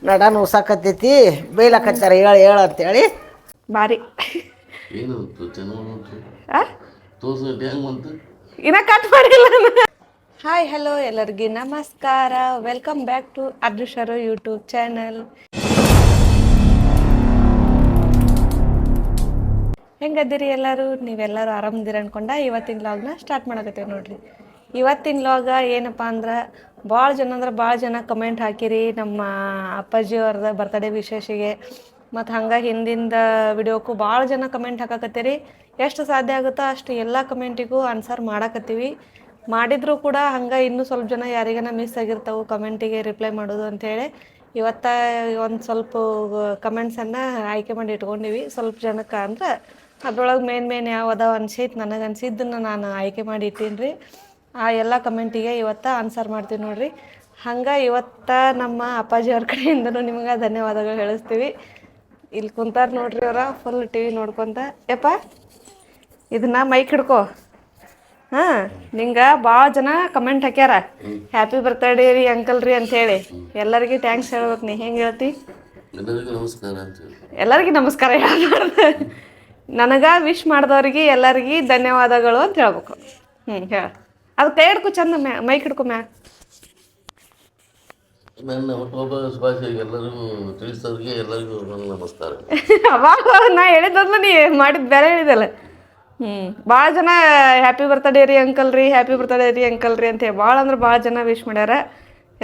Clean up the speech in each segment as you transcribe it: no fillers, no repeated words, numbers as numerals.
ನಡ ನುಸಾಕತ್ತೈತಿ ಬೈಲಾಕತ್ತಾರ ಹೇಳ ಅಂತೇಳಿ ಬಾರಿ ಏನು ಇನ್ನ ಕಟ್ ಮಾಡಿಲ್ಲ. ಹಾಯ್ ಹಲೋ ಎಲ್ಲರಿಗೆ ನಮಸ್ಕಾರ, welcome back to Adrushyaru YouTube channel. ಹೆಂಗದಿರಿ ಎಲ್ಲರೂ? ನೀವೆಲ್ಲರೂ ಆರಾಮದಿರ ಅನ್ಕೊಂಡ ಇವತ್ತಿನ ಲಾಗ್ನ ಸ್ಟಾರ್ಟ್ ಮಾಡಕತ್ತೇವೆ ನೋಡ್ರಿ. ಇವತ್ತಿನ ಲಾಗ ಏನಪ್ಪ ಅಂದ್ರೆ ಭಾಳ ಜನ ಕಮೆಂಟ್ ಹಾಕಿರಿ ನಮ್ಮ ಅಪ್ಪಾಜಿ ಅವ್ರದ ಬರ್ತಡೇ ವಿಶೇಷಿಗೆ. ಮತ್ತು ಹಂಗೆ ಹಿಂದಿಂದ ವಿಡಿಯೋಕ್ಕೂ ಭಾಳ ಜನ ಕಮೆಂಟ್ ಹಾಕಕತ್ತೀರಿ. ಎಷ್ಟು ಸಾಧ್ಯ ಆಗುತ್ತೋ ಅಷ್ಟು ಎಲ್ಲ ಕಮೆಂಟಿಗೂ ಆನ್ಸರ್ ಮಾಡಾಕತ್ತೀವಿ. ಮಾಡಿದರೂ ಕೂಡ ಹಂಗೆ ಇನ್ನೂ ಸ್ವಲ್ಪ ಜನ ಯಾರಿಗಾನ ಮಿಸ್ ಆಗಿರ್ತಾವೆ ಕಮೆಂಟಿಗೆ ರಿಪ್ಲೈ ಮಾಡೋದು ಅಂಥೇಳಿ ಇವತ್ತು ಒಂದು ಸ್ವಲ್ಪ ಕಮೆಂಟ್ಸನ್ನು ಆಯ್ಕೆ ಮಾಡಿ ಇಟ್ಕೊಂಡಿವಿ. ಸ್ವಲ್ಪ ಜನಕ್ಕೆ ಅಂದ್ರೆ ಅದ್ರೊಳಗೆ ಮೇನ್ ಯಾವ ಅದಾವ ಅನ್ಸೈತೆ ನನಗೆ ಅನ್ಸಿದ್ದನ್ನು ನಾನು ಆಯ್ಕೆ ಮಾಡಿ ಇಟ್ಟೀನಿ ರೀ. ಆ ಎಲ್ಲ ಕಮೆಂಟಿಗೆ ಇವತ್ತು ಆನ್ಸರ್ ಮಾಡ್ತೀವಿ ನೋಡಿರಿ. ಹಂಗೆ ಇವತ್ತು ನಮ್ಮ ಅಪ್ಪಾಜಿ ಅವ್ರ ಕಡೆಯಿಂದನೂ ನಿಮ್ಗೆ ಧನ್ಯವಾದಗಳು ಹೇಳಿಸ್ತೀವಿ. ಇಲ್ಲಿ ಕುಂತಾರ ನೋಡ್ರಿ ಅವರ ಫುಲ್ ಟಿ ವಿ ನೋಡ್ಕೊತ. ಯಪ್ಪ ಇದನ್ನ ಮೈಕ್ ಹಿಡ್ಕೊ. ಹಾಂ, ನಿಂಗೆ ಭಾಳ ಜನ ಕಮೆಂಟ್ ಹಾಕ್ಯಾರ ಹ್ಯಾಪಿ ಬರ್ತಡೇ ರೀ ಅಂಕಲ್ ರೀ ಅಂಥೇಳಿ. ಎಲ್ಲರಿಗೂ ಥ್ಯಾಂಕ್ಸ್ ಹೇಳ್ಬೇಕು. ನೀ ಹೆಂಗೆ ಹೇಳ್ತಿ? ಎಲ್ಲರಿಗೂ ನಮಸ್ಕಾರ ಹೇಳ್ಬಾರ್ದು, ನನಗೆ ವಿಶ್ ಮಾಡಿದವ್ರಿಗೆ ಎಲ್ಲರಿಗೂ ಧನ್ಯವಾದಗಳು ಅಂತ ಹೇಳ್ಬೇಕು. ಹೇಳ. ಅದು ಕೈ ಹಿಡ್ಕೊ ಚಂದ, ಮೈಕ್ ಹಿಡ್ಕೊ ಮ್ಯಾಗ. ನನ್ನ ಹುಟ್ಟುಹಬ್ಬ ಶುಭಾಶಯ ಎಲ್ಲರಿಗೂ ತಿಳಿಸೋರಿಗೆ ಎಲ್ಲರಿಗೂ ನಮಸ್ಕಾರ. ಅವಾಗ ನಾ ಹೇಳಿದ್ದಲ್ಲ, ನೀ ಮಾಡಿದ್ದು ಬೇರೆ ಹೇಳಿದಲ್ಲ. ಭಾಳ ಜನ ಹ್ಯಾಪಿ ಬರ್ತಡೇ ರೀ ಅಂಕಲ್ ರೀ, ಹ್ಯಾಪಿ ಬರ್ತಡೇ ರೀ ಅಂಕಲ್ ರೀ ಅಂತೇಳಿ ಭಾಳ ಅಂದ್ರೆ ಭಾಳ ಜನ ವಿಶ್ ಮಾಡ್ಯಾರ.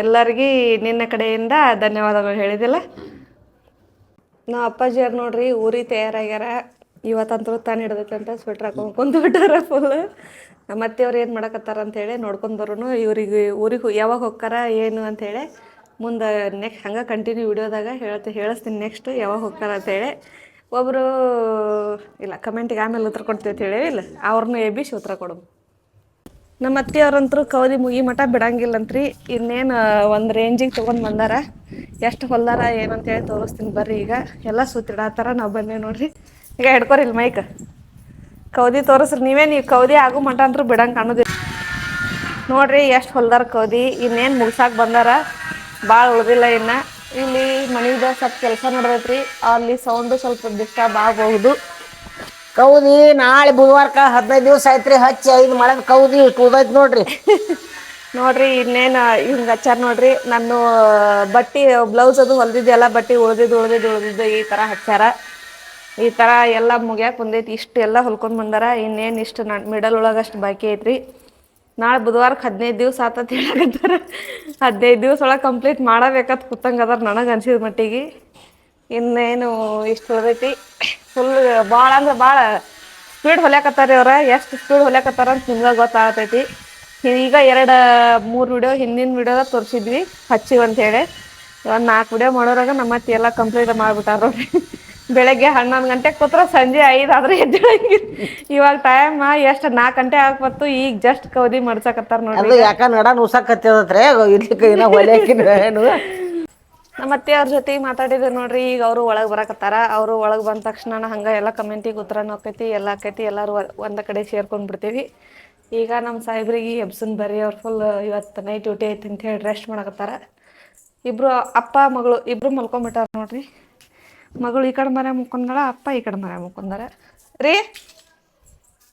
ಎಲ್ಲರಿಗೂ ನಿನ್ನ ಕಡೆಯಿಂದ ಧನ್ಯವಾದಗಳು ಹೇಳಿದಿಲ್ಲ. ನಾವು ಅಪ್ಪಾಜಿಯವ್ರು ನೋಡ್ರಿ ಊರಿಗೆ ತಯಾರಾಗ್ಯಾರ. ಇವತ್ತಂತೂ ತಾನು ಹಿಡ್ದೈತೆ ಅಂತ ಸ್ವೆಟ್ರ್ ಹಾಕೊಂಡು ಕುಂತು ಬಿಟ್ಟಾರ ಫುಲ್. ನಮ್ಮ ಅತ್ತೆಯವ್ರು ಏನು ಮಾಡಕತ್ತಾರ ಅಂಥೇಳಿ ನೋಡ್ಕೊಂಡು ಬರೋನು. ಊರಿಗೆ ಯಾವಾಗ ಹೋಗ್ತಾರ ಏನು ಅಂಥೇಳಿ ಮುಂದೆ ಹಂಗೆ ಕಂಟಿನ್ಯೂ ವಿಡಿಯೋದಾಗ ಹೇಳಿಸ್ತೀನಿ ನೆಕ್ಸ್ಟ್ ಯಾವಾಗ ಹೋಗ್ತಾರ ಅಂತೇಳಿ. ಒಬ್ಬರು ಇಲ್ಲ ಕಮೆಂಟಿಗೆ ಆಮೇಲೆ ಉತ್ತರ ಕೊಡ್ತೀವಿ ಅಂತ ಹೇಳಿ ಇಲ್ಲ, ಅವ್ರನ್ನೂ ಎಬ್ಬಿಸಿ ಉತ್ತರ ಕೊಡೋದು. ನಮ್ಮ ಅತ್ತೆಯವ್ರಂತರೂ ಕೌದಿ ಮುಗಿ ಮಠ ಬಿಡಂಗಿಲ್ಲಂತ್ರಿ. ಇನ್ನೇನು ಒಂದು ರೇಂಜಿಗೆ ತೊಗೊಂಡು ಬಂದಾರ. ಎಷ್ಟು ಹೊಲ್ದಾರ ಏನಂತೇಳಿ ತೋರಿಸ್ತೀನಿ ಬರ್ರಿ. ಈಗ ಎಲ್ಲ ಸುತ್ತಿಡಾತ್ತಾರ, ನಾವು ಬಂದೇವೆ ನೋಡ್ರಿ. ಈಗ ಹಿಡ್ಕೊರಿಲ್ಲ ಮೈಕ್, ಕೌದಿ ತೋರಿಸ್ರಿ ನೀವೇ. ನೀವು ಕೌದಿ ಆಗೋ ಮಠ ಅಂತೂ ಬಿಡಂಗೆ ಕಾಣೋದಿಲ್ಲ ನೋಡ್ರಿ. ಎಷ್ಟು ಹೊಲ್ದಾರ ಕೌದಿ. ಇನ್ನೇನು ಮುಗ್ಸಾಕೆ ಬಂದಾರ, ಭಾಳ ಉಳ್ದಿಲ್ಲ ಇನ್ನು. ಇಲ್ಲಿ ಮನೆಯಿಂದ ಸ್ವಲ್ಪ ಕೆಲಸ ನಡೆದೈತ್ರಿ, ಅಲ್ಲಿ ಸೌಂಡು ಸ್ವಲ್ಪ ಡಿಸ್ಟರ್ಬ್ ಆಗಬಹುದು. ಕೌದಿ ನಾಳೆ ಬುಧವಾರಕ್ಕೆ 15 ದಿವಸ ಆಯ್ತ್ರಿ ಹಚ್ಚಿ 5 ಮಳೆದ ಕೌದಿ ಉಳ್ದೈತಿ ನೋಡ್ರಿ. ನೋಡ್ರಿ ಇನ್ನೇನು ಹಿಂಗೆ ಹಚ್ಚಾರ ನೋಡ್ರಿ. ನಾನು ಬಟ್ಟೆ ಬ್ಲೌಸ್ ಅದು ಹೊಲ್ದಿದ್ದೆಲ್ಲ ಬಟ್ಟೆ ಉಳ್ದಿದ್ದು ಈ ಥರ ಹಚ್ಚಾರ. ಈ ಥರ ಎಲ್ಲ ಮುಗ್ಯಾಕೆ ಬಂದೈತಿ. ಇಷ್ಟು ಎಲ್ಲ ಹೊಲ್ಕೊಂಡು ಬಂದಾರ. ಇನ್ನೇನು ಇಷ್ಟು ಮಿಡಲ್ ಒಳಗಷ್ಟು ಬಾಕಿ ಐತ್ರಿ. ನಾಳೆ ಬುಧವಾರಕ್ಕೆ 15 ದಿವಸ ಆತತ್ ಹೇಳಕತ್ತಾರ. 15 ದಿವಸ ಒಳಗೆ ಕಂಪ್ಲೀಟ್ ಮಾಡಬೇಕಂತ ಕೂತಂಗೆ ಅದಾರ ನನಗೆ ಅನ್ಸಿದ ಮಟ್ಟಿಗೆ. ಇನ್ನೇನು ಇಷ್ಟು ಉಳ್ದೈತಿ. ಫುಲ್ ಭಾಳ ಅಂದ್ರೆ ಭಾಳ ಸ್ಪೀಡ್ ಹೊಲ್ಯಾಕತ್ತಾರ ಅವ್ರ. ಎಷ್ಟು ಸ್ಪೀಡ್ ಹೊಲ್ಯಾಕತ್ತಾರ ಅಂತ ನಿಮ್ಗೆ ಗೊತ್ತಾಗ್ತೈತಿ. ಈಗ 2-3 ವಿಡಿಯೋ ಹಿಂದಿನ ವಿಡಿಯೋದಾಗ ತೋರಿಸಿದ್ವಿ ಹಚ್ಚಿವಿ ಅಂಥೇಳಿ. ಒಂದು 4 ವಿಡಿಯೋ ಮಾಡೋರಾಗ ನಮ್ಮ ಅತ್ತೆ ಎಲ್ಲ ಕಂಪ್ಲೀಟ್ ಮಾಡಿಬಿಟ್ಟಾರ ನೋಡ್ರಿ. ಬೆಳಗ್ಗೆ 11 ಗಂಟೆಗೆ ಕೂತ್ರೆ ಸಂಜೆ 5 ಆದ್ರೆ ಎದ್ದೇಳಂಗಿಲ್ಲ. ಇವಾಗ ಟೈಮ್ ಎಷ್ಟು 4 ಗಂಟೆ ಆಗ್ಬತ್ತು. ಈಗ ಜಸ್ಟ್ ಕೌದಿ ಮಡ್ಸಕತ್ತಾರ ನೋಡ್ರಿ. ಅದು ಯಾಕ ನಡ ನುಸಾಕತ್ತೈತ್ರಿ ಇಡ್ಲಿಕ್ಕೆ ಏನೋ ಹೊಲಿಯಾಕಿನ ಏನು. ನಮ್ಮ ಅತ್ತೆಯವ್ರ ಜೊತೆ ಮಾತಾಡಿದ್ರು ನೋಡ್ರಿ. ಈಗ ಅವರು ಒಳಗೆ ಬರಕತ್ತಾರ. ಅವರು ಒಳಗೆ ಬಂದ ತಕ್ಷಣ ಹಂಗೆ ಎಲ್ಲ ಕಮೆಂಟಿಗೆ ಉತ್ತರನೂ ಆಕೈತಿ, ಎಲ್ಲ ಆಕೈತಿ. ಎಲ್ಲರೂ ಒಂದು ಕಡೆ ಸೇರ್ಕೊಂಡು ಬಿಡ್ತೀವಿ. ಈಗ ನಮ್ಮ ಸಾಹೇಬ್ರಿಗೆ ಎಬ್ಸನ್ ಬರ್ರಿ, ಅವ್ರು ಫುಲ್ ಇವತ್ತು ನೈಟ್ ಡ್ಯೂಟಿ ಐತಿ ಅಂತ ಹೇಳಿ ರೆಸ್ಟ್ ಮಾಡಕತ್ತಾರ. ಇಬ್ಬರು ಅಪ್ಪ ಮಗಳು ಇಬ್ಬರು ಮಲ್ಕೊಂಬಿಟ್ಟಾರ ನೋಡ್ರಿ. ಮಗಳು ಈ ಕಡೆ ಮನೆ ಮುಕ್ಕೊಂಡಾಳ, ಅಪ್ಪ ಈ ಕಡೆ ಮನೆ ಮುಕ್ಕೊಂಡಾರ ರೀ.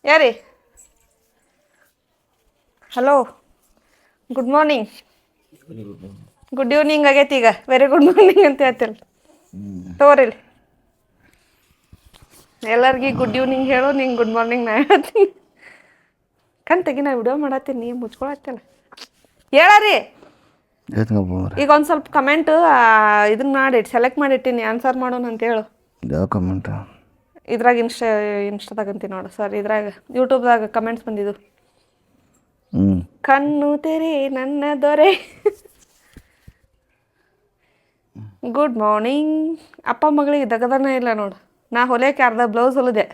ಯಾರಿ hello, good morning. Good evening ಆಗೈತಿ. ಈಗ ವೆರಿ ಗುಡ್ ಮಾರ್ನಿಂಗ್ ಅಂತ ಹೇಳ್ತಿಲ್ಲ ತಗೋರಿಲ್ಲ. ಎಲ್ಲರಿಗೂ ಗುಡ್ ಈವ್ನಿಂಗ್ ಹೇಳು, ನಿಂಗೆ ಗುಡ್ ಮಾರ್ನಿಂಗ್ ನಾ ಹೇಳ್ತೀನಿ. ಕಂತೆಗಿ ನಾ ವಿಡಿಯೋ ಮಾಡತ್ತೀನಿ, ನೀವು ಮುಚ್ಕೊಳತ್ತಿಲ್ಲ ಹೇಳರಿ. ಈಗ ಒಂದು ಸ್ವಲ್ಪ ಕಮೆಂಟು ಇದನ್ನ ಮಾಡಿ ಸೆಲೆಕ್ಟ್ ಮಾಡಿಟ್ಟಿನಿ, ಆನ್ಸರ್ ಮಾಡೋಣ ಅಂತ ಹೇಳು. ಯಾವ ಕಮೆಂಟ್? ಇದ್ರಾಗ ಇನ್ಸ್ಟಾದಾಗಂತೀನಿ ನೋಡು ಸರ್. ಇದ್ರಾಗ ಯೂಟ್ಯೂಬ್ದಾಗ ಕಮೆಂಟ್ಸ್ ಬಂದಿದ್ದು. ಕಣ್ಣು ತೆರೆ ನನ್ನ ದೊರೆ, ಗುಡ್ ಮಾರ್ನಿಂಗ್. ಅಪ್ಪ ಮಗಳಿಗೆ ದಗದನೇ ಇಲ್ಲ ನೋಡು. ನಾ ಹೊಲಿಯೋಕೆ ಅರ್ಧ ಬ್ಲೌಸ್ ಹೊಲಿದೆ.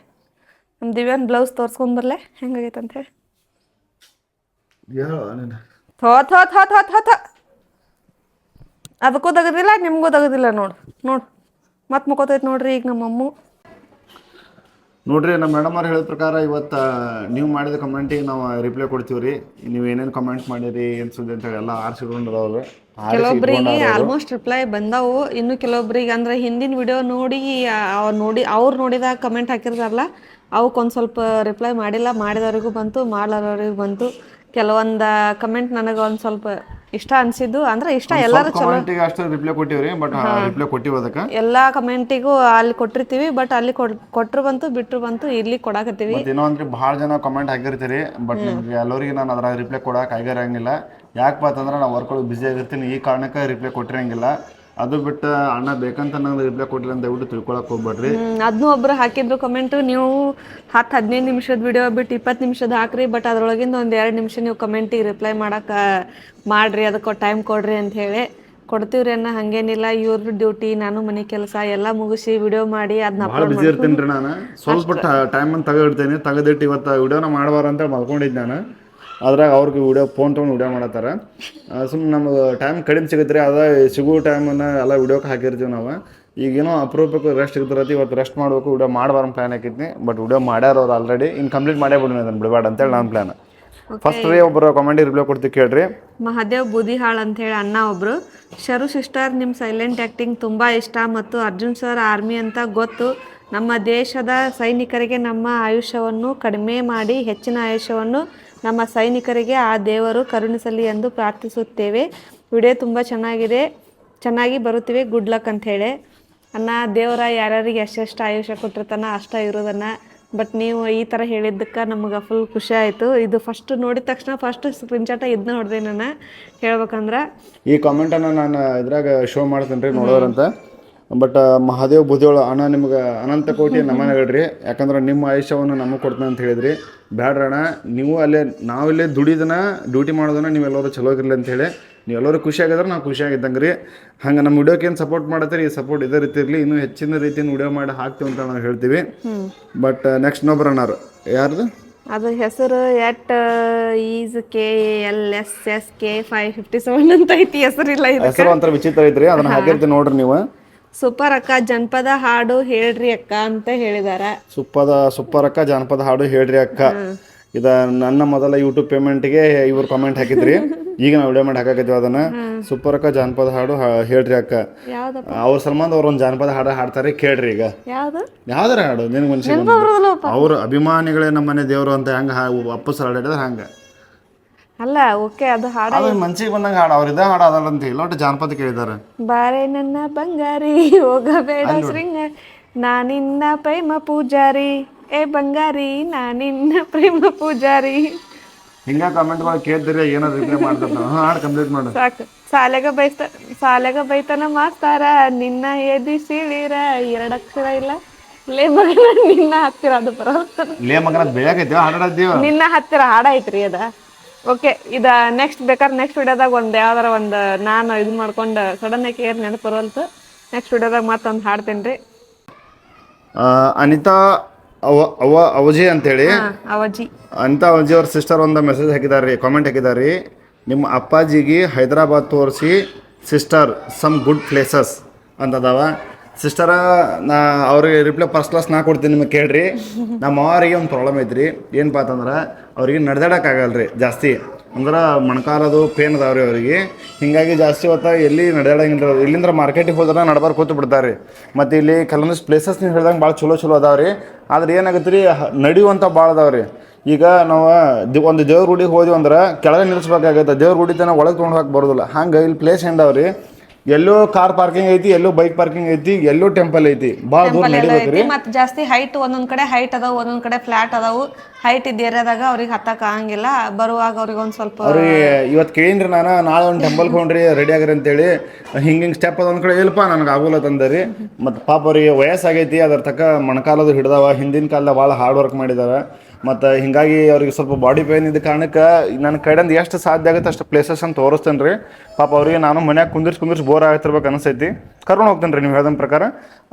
ನಮ್ಮ ದಿವ್ಯಾನ್ ಬ್ಲೌಸ್ ತೋರ್ಸ್ಕೊಂಬರ್ಲೆ ಹೆಂಗಾಗೈತೆ ಅಂತೇಳಿ. ಅದಕ್ಕೂ ತೆಗದಿಲ್ಲ, ನಿಮಗೂ ತೆಗದಿಲ್ಲ ನೋಡು. ಮತ್ತೆ ಮುಕ್ಕೋತೈತೆ ನೋಡ್ರಿ ಈಗ ನಮ್ಮಮ್ಮು. ನೋಡ್ರಿ, ನಮ್ಮ ಮೇಡಮ್ ಅವ್ರು ಹೇಳಿದ ಪ್ರಕಾರ ಇವತ್ತು ನೀವು ಮಾಡಿದ ಕಮೆಂಟಿಗೆ ನಾವು ರಿಪ್ಲೈ ಕೊಡ್ತೀವಿ ರೀ. ನೀವು ಏನೇನು ಕಮೆಂಟ್ ಮಾಡಿರಿ ಏನು ಸುದ್ದಿ ಅಂತೇಳಿ ಎಲ್ಲ ಆರಿಸಿಕೊಂಡ್ರವ್ರು. ಕೆಲವೊಬ್ಬರಿಗೆ ಆಲ್ಮೋಸ್ಟ್ ರಿಪ್ಲೈ ಬಂದಾವು. ಇನ್ನು ಕೆಲವೊಬ್ರಿಗೆ ಅಂದ್ರೆ ಹಿಂದಿನ ವಿಡಿಯೋ ನೋಡಿ ಅವ್ರು ನೋಡಿದಾಗ ಕಮೆಂಟ್ ಹಾಕಿರ್ತಾರಲ್ಲ ಅವಕ್ಕೊಂದು ಸ್ವಲ್ಪ ರಿಪ್ಲೈ ಮಾಡಿಲ್ಲ, ಮಾಡಿದವ್ರಿಗೂ ಬಂತು, ಮಾಡ್ಲಾರವ್ರಿಗೂ ಬಂತು. ಕೆಲವೊಂದು ಕಮೆಂಟ್ ನನಗೆ ಒಂದು ಸ್ವಲ್ಪ ಇಷ್ಟ ಅನಿಸಿದ್ದು, ಅಂದ್ರೆ ಇಷ್ಟ ಎಲ್ಲರೂ ಚಲೋ ಅಷ್ಟೇ ರಿಪ್ಲೈ ಕೊಟ್ಟಿವ್ರಿ, ಬಟ್ ರಿಪ್ಲೈ ಕೊಟ್ಟಿವಿ ಅದಕ್ಕೆ. ಎಲ್ಲ ಕಮೆಂಟಿಗೂ ಅಲ್ಲಿ ಕೊಟ್ಟಿರ್ತೀವಿ, ಬಟ್ ಅಲ್ಲಿ ಕೊಟ್ಟರು ಬಂತು, ಬಿಟ್ಟರು ಬಂತು, ಇಲ್ಲಿ ಕೊಡಾಕತ್ತೀವಿ. ಇನ್ನೊಂದ್ರಿ ಭಾಳ ಜನ ಕಮೆಂಟ್ ಹಾಕಿರ್ತೀರಿ, ಬಟ್ ನಿಮ್ಗೆ ಎಲ್ಲರಿಗೆ ನಾನು ಅದ್ರಾಗ ರಿಪ್ಲೈ ಕೊಡಕ್ಕೆ ಆಗಿರಂಗಿಲ್ಲ. ಯಾಕಪ್ಪ ಅಂತಂದ್ರೆ ನಾವು ವರ್ಕೊಳಗೆ ಬಿಸಿ ಆಗಿರ್ತೀನಿ, ಈ ಕಾರಣಕ್ಕೆ ರಿಪ್ಲೈ ಕೊಟ್ಟಿರಂಗಿಲ್ಲ. ಅದು ಬಿಟ್ಟು ಅಣ್ಣ ಬೇಕಂತ ನಂಗೆ ರಿಪ್ಲೈ ಕೊಟ್ಟಿಲ್ಲ ಅಂತ ಹೇಳ್ಬಿಟ್ಟು ತಿಳ್ಕೊಳಕ್ ಹೋಗ್ಬೇಡ್ರಿ. ಅದನ್ನೂ ಒಬ್ರು ಹಾಕಿದ್ರು ಕಮೆಂಟು, ನೀವು 10-15 ನಿಮಿಷದ ವಿಡಿಯೋ ಬಿಟ್ಟು 20 ನಿಮಿಷದ ಹಾಕ್ರಿ, ಬಟ್ ಅದ್ರೊಳಗಿಂದ ಒಂದು 2 ನಿಮಿಷ ನೀವು ಕಮೆಂಟಿಗೆ ರಿಪ್ಲೈ ಮಾಡಕ್ಕೆ ಮಾಡ್ರಿ, ಅದಕ್ಕೆ ಟೈಮ್ ಕೊಡ್ರಿ ಅಂತ ಹೇಳಿ ಕೊಡ್ತೀವ್ರಿ ಅನ್ನ. ಹಂಗೇನಿಲ್ಲ, ಇವ್ರ ಡ್ಯೂಟಿ, ನಾನು ಮನೆ ಕೆಲಸ ಎಲ್ಲ ಮುಗಿಸಿ ವಿಡಿಯೋ ಮಾಡಿ ಅದನ್ನ ಭಾಳ ಬಿಸಿ ಇರ್ತೀನಿ ರೀ ನಾನು. ಸ್ವಲ್ಪ ಟೈಮ್ ಅಂತ ತೆಗೆದಿಡ್ತೀನಿ, ತೆಗೆದಿಟ್ಟು ಇವತ್ತು ವಿಡಿಯೋನ ಮಾಡಬಾರ ಅಂತ ಮಲ್ಕೊಂಡಿದ್ದೆ ನಾನು. ಅದ್ರಾಗ ಅವ್ರಿಗೆ ಫೋನ್ ತೊಗೊಂಡು ವಿಡಿಯೋ ಮಾಡತ್ತಾರ. ಸುಮ್ಮನೆ ನಮ್ಗೆ ಟೈಮ್ ಕಡಿಮೆ ಸಿಗುತ್ತೆ ರೀ, ಅದ ಸಿಗೋ ಟೈಮನ್ನು ಎಲ್ಲ ವಿಡಿಯೋಕ್ಕೆ ಹಾಕಿರ್ತೀವಿ ನಾವು. ಈಗೇನೋ ಅಪರೂಪಕ್ಕೆ ರೆಸ್ಟ್ ಇರ್ತಿರತ್ತೆ, ಇವತ್ತು ರೆಸ್ಟ್ ಮಾಡಬೇಕು, ವಿಡಿಯೋ ಮಾಡಬಾರ ಪ್ಲ್ಯಾನ್ ಹಾಕಿದ್ನಿ. ಬಟ್ ವಿಡಿಯೋ ಮಾಡ್ಯಾರ ಅವ್ರು ಆಲ್ರೆಡಿ, ಇನ್ನು ಕಂಪ್ಲೀಟ್ ಮಾಡೇ ಬಿಡೋಣ ಅದನ್ನು ಬಿಡಬೇಡ ಅಂತೇಳಿ ನನ್ನ ಪ್ಲ್ಯಾನ್. ಫಸ್ಟ್ ರೀ ಒಬ್ಬರು ಕಮೆಂಟಿಗೆ ರಿಪ್ಲೈ ಕೊಡ್ತೀವಿ ಕೇಳ್ರಿ. ಮಹಾದೇವ್ ಬೂದಿಹಾಳ್ ಅಂತೇಳಿ ಅಣ್ಣ ಒಬ್ರು, ಶರು ಸಿಸ್ಟರ್ ನಿಮ್ಮ ಸೈಲೆಂಟ್ ಆ್ಯಕ್ಟಿಂಗ್ ತುಂಬ ಇಷ್ಟ ಮತ್ತು ಅರ್ಜುನ್ ಸರ್ ಆರ್ಮಿ ಅಂತ ಗೊತ್ತು. ನಮ್ಮ ದೇಶದ ಸೈನಿಕರಿಗೆ ನಮ್ಮ ಆಯುಷ್ಯವನ್ನು ಕಡಿಮೆ ಮಾಡಿ ಹೆಚ್ಚಿನ ಆಯುಷ್ಯವನ್ನು ನಮ್ಮ ಸೈನಿಕರಿಗೆ ಆ ದೇವರು ಕರುಣಿಸಲಿ ಎಂದು ಪ್ರಾರ್ಥಿಸುತ್ತೇವೆ. ವಿಡಿಯೋ ತುಂಬ ಚೆನ್ನಾಗಿ ಬರುತ್ತಿವೆ, ಗುಡ್ ಲಕ್ ಅಂಥೇಳಿ ಅನ್ನ. ದೇವರ ಯಾರ್ಯಾರಿಗೆ ಎಷ್ಟೆಷ್ಟು ಆಯುಷ್ಯ ಕೊಟ್ಟಿರ್ತಾನ ಅಷ್ಟ ಇರೋದನ್ನು. ಬಟ್ ನೀವು ಈ ಥರ ಹೇಳಿದ್ದಕ್ಕೆ ನಮಗೆ ಫುಲ್ ಖುಷಿ ಆಯಿತು. ಇದು ಫಸ್ಟ್ ನೋಡಿದ ತಕ್ಷಣ ಫಸ್ಟ್ ಸ್ಕ್ರೀನ್ಶಾಟ ಇದನ್ನ ಹೊಡೆದೆ ನಾನು ಹೇಳ್ಬೇಕಂದ್ರೆ. ಈ ಕಾಮೆಂಟನ್ನು ನಾನು ಇದ್ರಾಗ ಶೋ ಮಾಡ್ತೀನಿ ರೀ ನೋಡೋರಂತ. ಬಟ್ ಮಹಾದೇವ್ ಬುದಿಯೋಳ ಅಣ್ಣ, ನಿಮ್ಗೆ ಅನಂತ ಕೋಟಿ ನಮನ ಹೇಳ್ರಿ. ಯಾಕಂದ್ರೆ ನಿಮ್ಮ ಆಯುಷ್ಯವನ್ನು ನಮಗೆ ಕೊಡ್ತಾನೆ ಅಂತ ಹೇಳಿದ್ರಿ. ಬ್ಯಾಡ್ರಣ್ಣ, ನೀವು ನಾವಿಲ್ಲೇ ದುಡಿದನ ಡ್ಯೂಟಿ ಮಾಡೋದನ್ನ ನೀವೆಲ್ಲರೂ ಚಲೋ ಆಗಿರಲಿ ಅಂತೇಳಿ. ನೀವೆಲ್ಲರೂ ಖುಷಿಯಾಗಿದ್ರೆ ನಾವು ಖುಷಿಯಾಗಿದ್ದಂಗೆ ರೀ. ಹಂಗೆ ನಮ್ಮ ವಿಡಿಯೋಕ್ಕೆ ಏನು ಸಪೋರ್ಟ್ ಮಾಡತ್ತೀರಿ, ಈ ಸಪೋರ್ಟ್ ಇದೇ ರೀತಿ ಇರಲಿ, ಇನ್ನೂ ಹೆಚ್ಚಿನ ರೀತಿಯಿಂದ ವಿಡಿಯೋ ಮಾಡಿ ಹಾಕ್ತೀವಿ ಅಂತ ನಾವು ಹೇಳ್ತೀವಿ. ಬಟ್ ನೆಕ್ಸ್ಟ್ ಇನ್ನೊಬ್ರು ಅಣ್ಣಾರು, ಯಾರ್ದು ಅದು ಹೆಸರು KLSSK557 ಅಂತ ಐತಿ. ಹೆಸರಿಲ್ಲ, ಹೆಸರು ಒಂಥರ ವಿಚಿತ್ರ ಐತ್ರಿ, ಅದನ್ನ ಹಾಕಿರ್ತೀವಿ ನೋಡ್ರಿ ನೀವು. ಸೂಪರ್ ಅಕ್ಕ ಜನಪದ ಹಾಡು ಹೇಳ್ರಿ ಅಕ್ಕ ಅಂತ ಹೇಳಿದಾರ. ಸೂಪರ್ ಅಕ್ಕ ಜಾನಪದ ಹಾಡು ಹೇಳ್ರಿ ಅಕ್ಕ. ಇದ ನನ್ನ ಮೊದಲ ಯೂಟ್ಯೂಬ್ ಪೇಮೆಂಟ್ಗೆ ಇವ್ರು ಕಾಮೆಂಟ್ ಹಾಕಿದ್ರಿ. ಈಗ ನಾವು ವಿಡಿಯೋ ಮಾಡಿ ಹಾಕಾಕತ್ತೀವಿ ಅದನ್ನ. ಸೂಪರ್ ಅಕ್ಕ ಜಾನಪದ ಹಾಡು ಹೇಳ್ರಿ ಅಕ್ಕ. ಅವ್ರ ಸಲ್ಮಾನ್ ಅವ್ರ ಒಂದು ಜಾನಪದ ಹಾಡು ಹಾಡ್ತಾರೆ, ಕೇಳ್ರಿ. ಈಗ ಯಾವ್ದಾರ ಹಾಡು ನಿನ್ಗೆ ಮನುಷ್ಯ, ಅವ್ರ ಅಭಿಮಾನಿಗಳೇ ನಮ್ಮನೆ ದೇವರು ಅಂತ ಹೆಂಗ ವಾಪಸ್ ಹಾಡಿದ್ರೆ ಹಂಗ ಅಲ್ಲ. ಓಕೆ, ಅದು ಹಾಡ ಮನ್ಸಿಗೆ ಬಂದಂಗ ಹಾಡು, ಅವ್ರ ಇದ ಹಾಡು ಅದಲ್ಲ ಅಂತ ಇಲ್ಲ, ಒಟ್ಟು ಜಾನಪದ ಕೇಳಿದಾರೆ. ಬಾರೆ ನನ್ನ ಬಂಗಾರಿ ಹೋಗಬೇಡ ಶೃಂಗಾರಿ, ನಾನಿನ್ನ ಪ್ರೇಮ ಪೂಜಾರಿ, ಏ ಬಂಗಾರಿ ನಾನಿನ್ನ ಪ್ರೇಮ ಪೂಜಾರಿ. ಹಿಂಗ ಕಾಮೆಂಟ್ಗಳು ಕೇಳ್ತೀರಿ, ಏನಾದ್ರು ರಿಪ್ಲೈ ಮಾಡ್ತಾರೆ. ನಾವು ಹಾಡು ಕಂಪ್ಲೀಟ್ ಮಾಡು ಸಾಕು. ಸಾಲೆಗ ಬೈತನ ಮಾಸ್ತಾರ, ನಿನ್ನ ಎದಿ ಸೀಳಿರ 2 ಅಕ್ಷರ ಇಲ್ಲ, ಲೇ ಮಗನ ನಿನ್ನ ಹತ್ತಿರ. ಅದು ಬರೋದು ಲೇ ಮಗನ ಬೇಕೈತಿ ಹಾಡಾಡ್ತೀವ, ನಿನ್ನ ಹತ್ತಿರ ಹಾಡಾಯ್ತ್ರಿ ಅದ. ಓಕೆ, ಇದು ನೆಕ್ಸ್ಟ್ ಬೇಕಾದ್ರೆ ನೆಕ್ಸ್ಟ್ ವಿಡಿಯೋದಾಗ ಒಂದು ಯಾವ್ದಾರ ಒಂದು ನಾನು ಇದು ಮಾಡ್ಕೊಂಡು ಸಡನ್ ಆಗಿ ಏನು ನೆನಪು ಬರೋಲ್ತು. ನೆಕ್ಸ್ಟ್ ವಿಡಿಯೋದಾಗ ಮತ್ತೊಂದು ಹಾಡ್ತೇನೆ ರೀ. ಅನಿತಾ ಅವಜಿ ಅಂತೇಳಿ, ಅನಿತಾ ಅವಜಿ ಅವ್ರ ಸಿಸ್ಟರ್ ಒಂದು ಮೆಸೇಜ್ ಹಾಕಿದಾರೆ ರೀ, ಕಾಮೆಂಟ್ ಹಾಕಿದಾರೆ ರೀ. ನಿಮ್ಮ ಅಪ್ಪಾಜಿಗೆ ಹೈದರಾಬಾದ್ ತೋರಿಸಿ ಸಿಸ್ಟರ್ ಸಮ್ ಗುಡ್ ಪ್ಲೇಸಸ್ ಅಂತದವ. ಸಿಸ್ಟರ ಅವ್ರಿಗೆ ರಿಪ್ಲೈ ಫಸ್ಟ್ ಕ್ಲಾಸ್ ನಾ ಕೊಡ್ತೀನಿ, ನಿಮಗೆ ಕೇಳ್ರಿ. ನಮ್ಮ ಅವರಿಗೆ ಒಂದು ಪ್ರಾಬ್ಲಮ್ ಐತ್ರಿ. ಏನಪ್ಪ ಅಂತಂದ್ರೆ ಅವ್ರಿಗೆ ನಡೆದಾಡೋಕ್ಕಾಗಲ್ಲ ರೀ ಜಾಸ್ತಿ, ಅಂದ್ರೆ ಮೊಣಕಾಲದು ಪೇನ್ ಅದಾವ್ರಿ ಅವ್ರಿಗೆ. ಹೀಗಾಗಿ ಜಾಸ್ತಿ ಹೊತ್ತ ಎಲ್ಲಿ ನಡೆದಾಡಂಗಿಲ್ಲ. ಇಲ್ಲಿಂದ ಮಾರ್ಕೆಟಿಗೆ ಹೋದ್ರೆ ನಡ್ಬಾರ್ದು ಕೂತು ಬಿಡ್ತಾರೆ ರೀ. ಮತ್ತು ಇಲ್ಲಿ ಕೆಲವೊಂದಿಷ್ಟು ಪ್ಲೇಸಸ್ ನೀವು ಹೇಳ್ದಂಗೆ ಭಾಳ ಚಲೋ ಅದಾವೆ ರೀ. ಆದ್ರೆ ಏನಾಗುತ್ತೆ ರೀ, ನಡೆಯುವಂಥ ಭಾಳ ಅದಾವೆ ರೀ. ಈಗ ನಾವು ಒಂದು ದೇವ್ರ ಗುಡಿಗೆ ಹೋದ್ವಿ ಅಂದ್ರೆ ಕೆಳಗೆ ನಿಲ್ಲಿಸ್ಬೇಕಾಗತ್ತೆ, ದೇವ್ರ ಗುಡಿ ತನಕ ಒಳಗೆ ತೊಗೊಂಡು ಹೋಗಕ್ಕೆ ಬರೋದಿಲ್ಲ. ಹಂಗೆ ಇಲ್ಲಿ ಪ್ಲೇಸ್ ಹೆಂಡವ್ರಿ, ಎಲ್ಲೋ ಕಾರ್ ಪಾರ್ಕಿಂಗ್ ಐತಿ, ಎಲ್ಲೋ ಬೈಕ್ ಪಾರ್ಕಿಂಗ್ ಐತಿ, ಎಲ್ಲೋ ಟೆಂಪಲ್ ಐತಿ, ಭಾಳ ದೂರ ನಡಿಬೇಕ್ರಿ. ಮತ್ತೆ ಜಾಸ್ತಿ ಹೈಟ್ ಒಂದೊಂದ್ ಕಡೆ ಹೈಟ್ ಅದಾವ, ಒಂದೊಂದ್ ಕಡೆ ಫ್ಲಾಟ್ ಅದಾವು. ಹೈಟ್ ಇದ್ದ ಏರಿಯಾದಾಗ ಅವ್ರಿಗೆ ಹತ್ತಕ್ ಆಗಂಗಿಲ್ಲ. ಬರುವಾಗ ಅವ್ರಿಗೆ ಒಂದ್ ಸ್ವಲ್ಪ ಅವ್ರಿಗೆ ಇವತ್ತು ಕೇಳಿನ್ರಿ ನಾನು, ನಾಳೆ ಒಂದು ಟೆಂಪಲ್ ಕೊಂಡ್ರಿ ರೆಡಿ ಆಗಿರಿ ಅಂತೇಳಿ. ಹಿಂಗೆ ಸ್ಟೆಪ್ ಅದ ಒಂದು ಕಡೆ ಇಲ್ಪ ನನಗೆ ಆಗೋಲ್ಲ ತಂದರಿ. ಮತ್ತು ಪಾಪ ಅವ್ರಿಗೆ ವಯಸ್ಸಾಗೈತಿ, ಅದ್ರ ತಕ್ಕ ಮೊಣಕಾಲದು ಹಿಡ್ದಾವ. ಹಿಂದಿನ ಕಾಲದಾಗ ಭಾಳ ಹಾರ್ಡ್ ವರ್ಕ್ ಮಾಡಿದಾರೆ. ಮತ್ತು ಹೀಗಾಗಿ ಅವ್ರಿಗೆ ಸ್ವಲ್ಪ ಬಾಡಿ ಪೇನ್ ಇದ್ದ ಕಾರಣಕ್ಕೆ ನನ್ನ ಕಡೆಯಿಂದ ಎಷ್ಟು ಸಾಧ್ಯ ಆಗುತ್ತೆ ಅಷ್ಟು ಪ್ಲೇಸಸ್ ಅಂತ ತೋರಿಸ್ತೇನೆ ರೀ. ಪಾಪ ಅವ್ರಿಗೆ ನಾನು ಮನ್ಯಾಗ ಕುಂದಿರ್ಸಿ ಬೋರ್ ಆಗ್ತಿರ್ಬೇಕು ಅನಿಸ್ತೈತಿ. ಕರ್ಕೊಂಡು ಹೋಗ್ತೇನೆ ರೀ ನೀವು ಹೇಳಿದ ಪ್ರಕಾರ.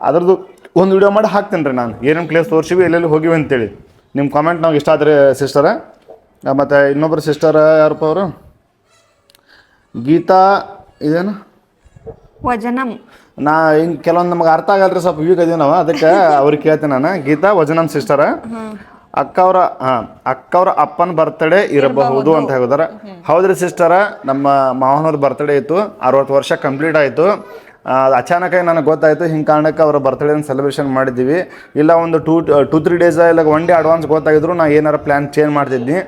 ಅದ್ರದ್ದು ಒಂದು ವಿಡಿಯೋ ಮಾಡಿ ಹಾಕ್ತೇನೆ ರೀ ನಾನು, ಏನೇನು ಪ್ಲೇಸ್ ತೋರಿಸಿವಿ, ಎಲ್ಲೆಲ್ಲಿ ಹೋಗಿವಿ ಅಂತೇಳಿ. ನಿಮ್ಮ ಕಾಮೆಂಟ್ ನಾವು ಇಷ್ಟ ಆದ್ರೆ ಸಿಸ್ಟರ. ಮತ್ತು ಇನ್ನೊಬ್ಬರು ಸಿಸ್ಟರ್ ಯಾರಪ್ಪ ಅವರು, ಗೀತಾ ಇದೇನು ವಜನಂ. ನಾ ಹಿಂಗೆ ಕೆಲವೊಂದು ನಮಗೆ ಅರ್ಥ ಆಗಲ್ರಿ, ಸ್ವಲ್ಪ ವೀಕ್ ಇದೀವಿ ನಾವು, ಅದಕ್ಕೆ ಅವ್ರಿಗೆ ಕೇಳ್ತೀನಿ ನಾನು. ಗೀತಾ ವಜನಂ ಸಿಸ್ಟರ. ಅಕ್ಕವ್ರ ಅಪ್ಪನ ಬರ್ತಡೇ ಇರಬಹುದು ಅಂತ ಹೇಳಿದಾರೆ. ಹೌದ್ರಿ ಸಿಸ್ಟರ, ನಮ್ಮ ಮಾವನವ್ರ ಬರ್ತಡೇ ಇತ್ತು, 60 ವರ್ಷ ಕಂಪ್ಲೀಟ್ ಆಯಿತು. ಅಚಾನಕಾಗಿ ನನಗೆ ಗೊತ್ತಾಯಿತು, ಹಿಂಗೆ ಕಾರಣಕ್ಕೆ ಅವರ ಬರ್ತಡೇನ ಸೆಲೆಬ್ರೇಷನ್ ಮಾಡಿದ್ದೀವಿ. ಇಲ್ಲ ಒಂದು 2-3 ಡೇಸ್ ಇಲ್ಲ 1 ಡೇ ಅಡ್ವಾನ್ಸ್ ಗೊತ್ತಾಗಿದ್ರು ನಾ ಏನಾರ ಪ್ಲ್ಯಾನ್ ಚೇಂಜ್ ಮಾಡ್ತಿದ್ನಿ.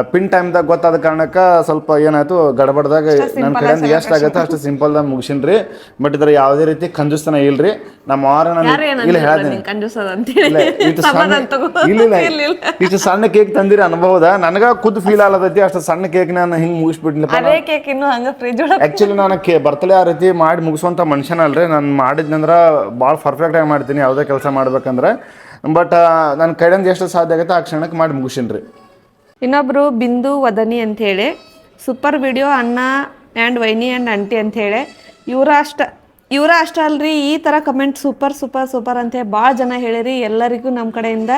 ಪಿನ್ ಟೈಮ್ದಾಗ ಗೊತ್ತಾದ ಕಾರಣಕ್ಕೆ ಸ್ವಲ್ಪ ಏನಾಯ್ತು ಗಡಬಡ್ದಾಗ ನನ್ನ ಕಡೆಯಿಂದ ಎಷ್ಟು ಆಗುತ್ತೆ ಅಷ್ಟು ಸಿಂಪಲ್ದಾಗ ಮುಗಿಸಿನ್ರಿ. ಬಟ್ ಇದ್ರ ಯಾವುದೇ ರೀತಿ ಕಂಜೂಸ್ತನ ಇಲ್ರಿ. ನಮ್ಮ ವಾರ ಇಲ್ಲ ಹೇಳ್ತೀನಿ, ಇಷ್ಟು ಸಣ್ಣ ಕೇಕ್ ತಂದಿರಿ ಅನ್ಬಹುದ, ನನಗ ಖುದ್ದು ಫೀಲ್ ಆಗತೈತಿ. ಅಷ್ಟು ಸಣ್ಣ ಕೇಕ್ ನಾನು ಹಿಂಗೆ ಮುಗಿಸ್ಬಿಡ್ಲಿಪ್ಪ. ಆಕ್ಚುಲಿ ನಾನು ಬರ್ತಡೇ ಆ ರೀತಿ ಮಾಡಿ ಮುಗಿಸುವಂಥ ಮನುಷ್ಯನ ಅಲ್ರಿ. ನಾನು ಮಾಡಿದ್ನಂದ್ರೆ ಭಾಳ ಪರ್ಫೆಕ್ಟಾಗಿ ಮಾಡ್ತೀನಿ ಯಾವುದೇ ಕೆಲಸ ಮಾಡ್ಬೇಕಂದ್ರೆ. ಬಟ್ ನನ್ನ ಕಡೆಯಿಂದ ಎಷ್ಟು ಸಾಧ್ಯ ಆಗುತ್ತೆ ಆ ಕ್ಷಣಕ್ಕೆ ಮಾಡಿ ಮುಗಿಸಿನ್ರಿ. ಇನ್ನೊಬ್ರು ಬಿಂದು ವದನಿ ಅಂಥೇಳಿ ಸೂಪರ್ ವಿಡಿಯೋ ಅಣ್ಣ ಆ್ಯಂಡ್ ವೈನಿ ಆ್ಯಂಡ್ ಆಂಟಿ ಅಂಥೇಳಿ ಇವರ ಅಷ್ಟ ಅಲ್ರಿ, ಈ ಥರ ಕಮೆಂಟ್ ಸೂಪರ್ ಸೂಪರ್ ಸೂಪರ್ ಅಂತ ಭಾಳ ಜನ ಹೇಳಿರಿ. ಎಲ್ಲರಿಗೂ ನಮ್ಮ ಕಡೆಯಿಂದ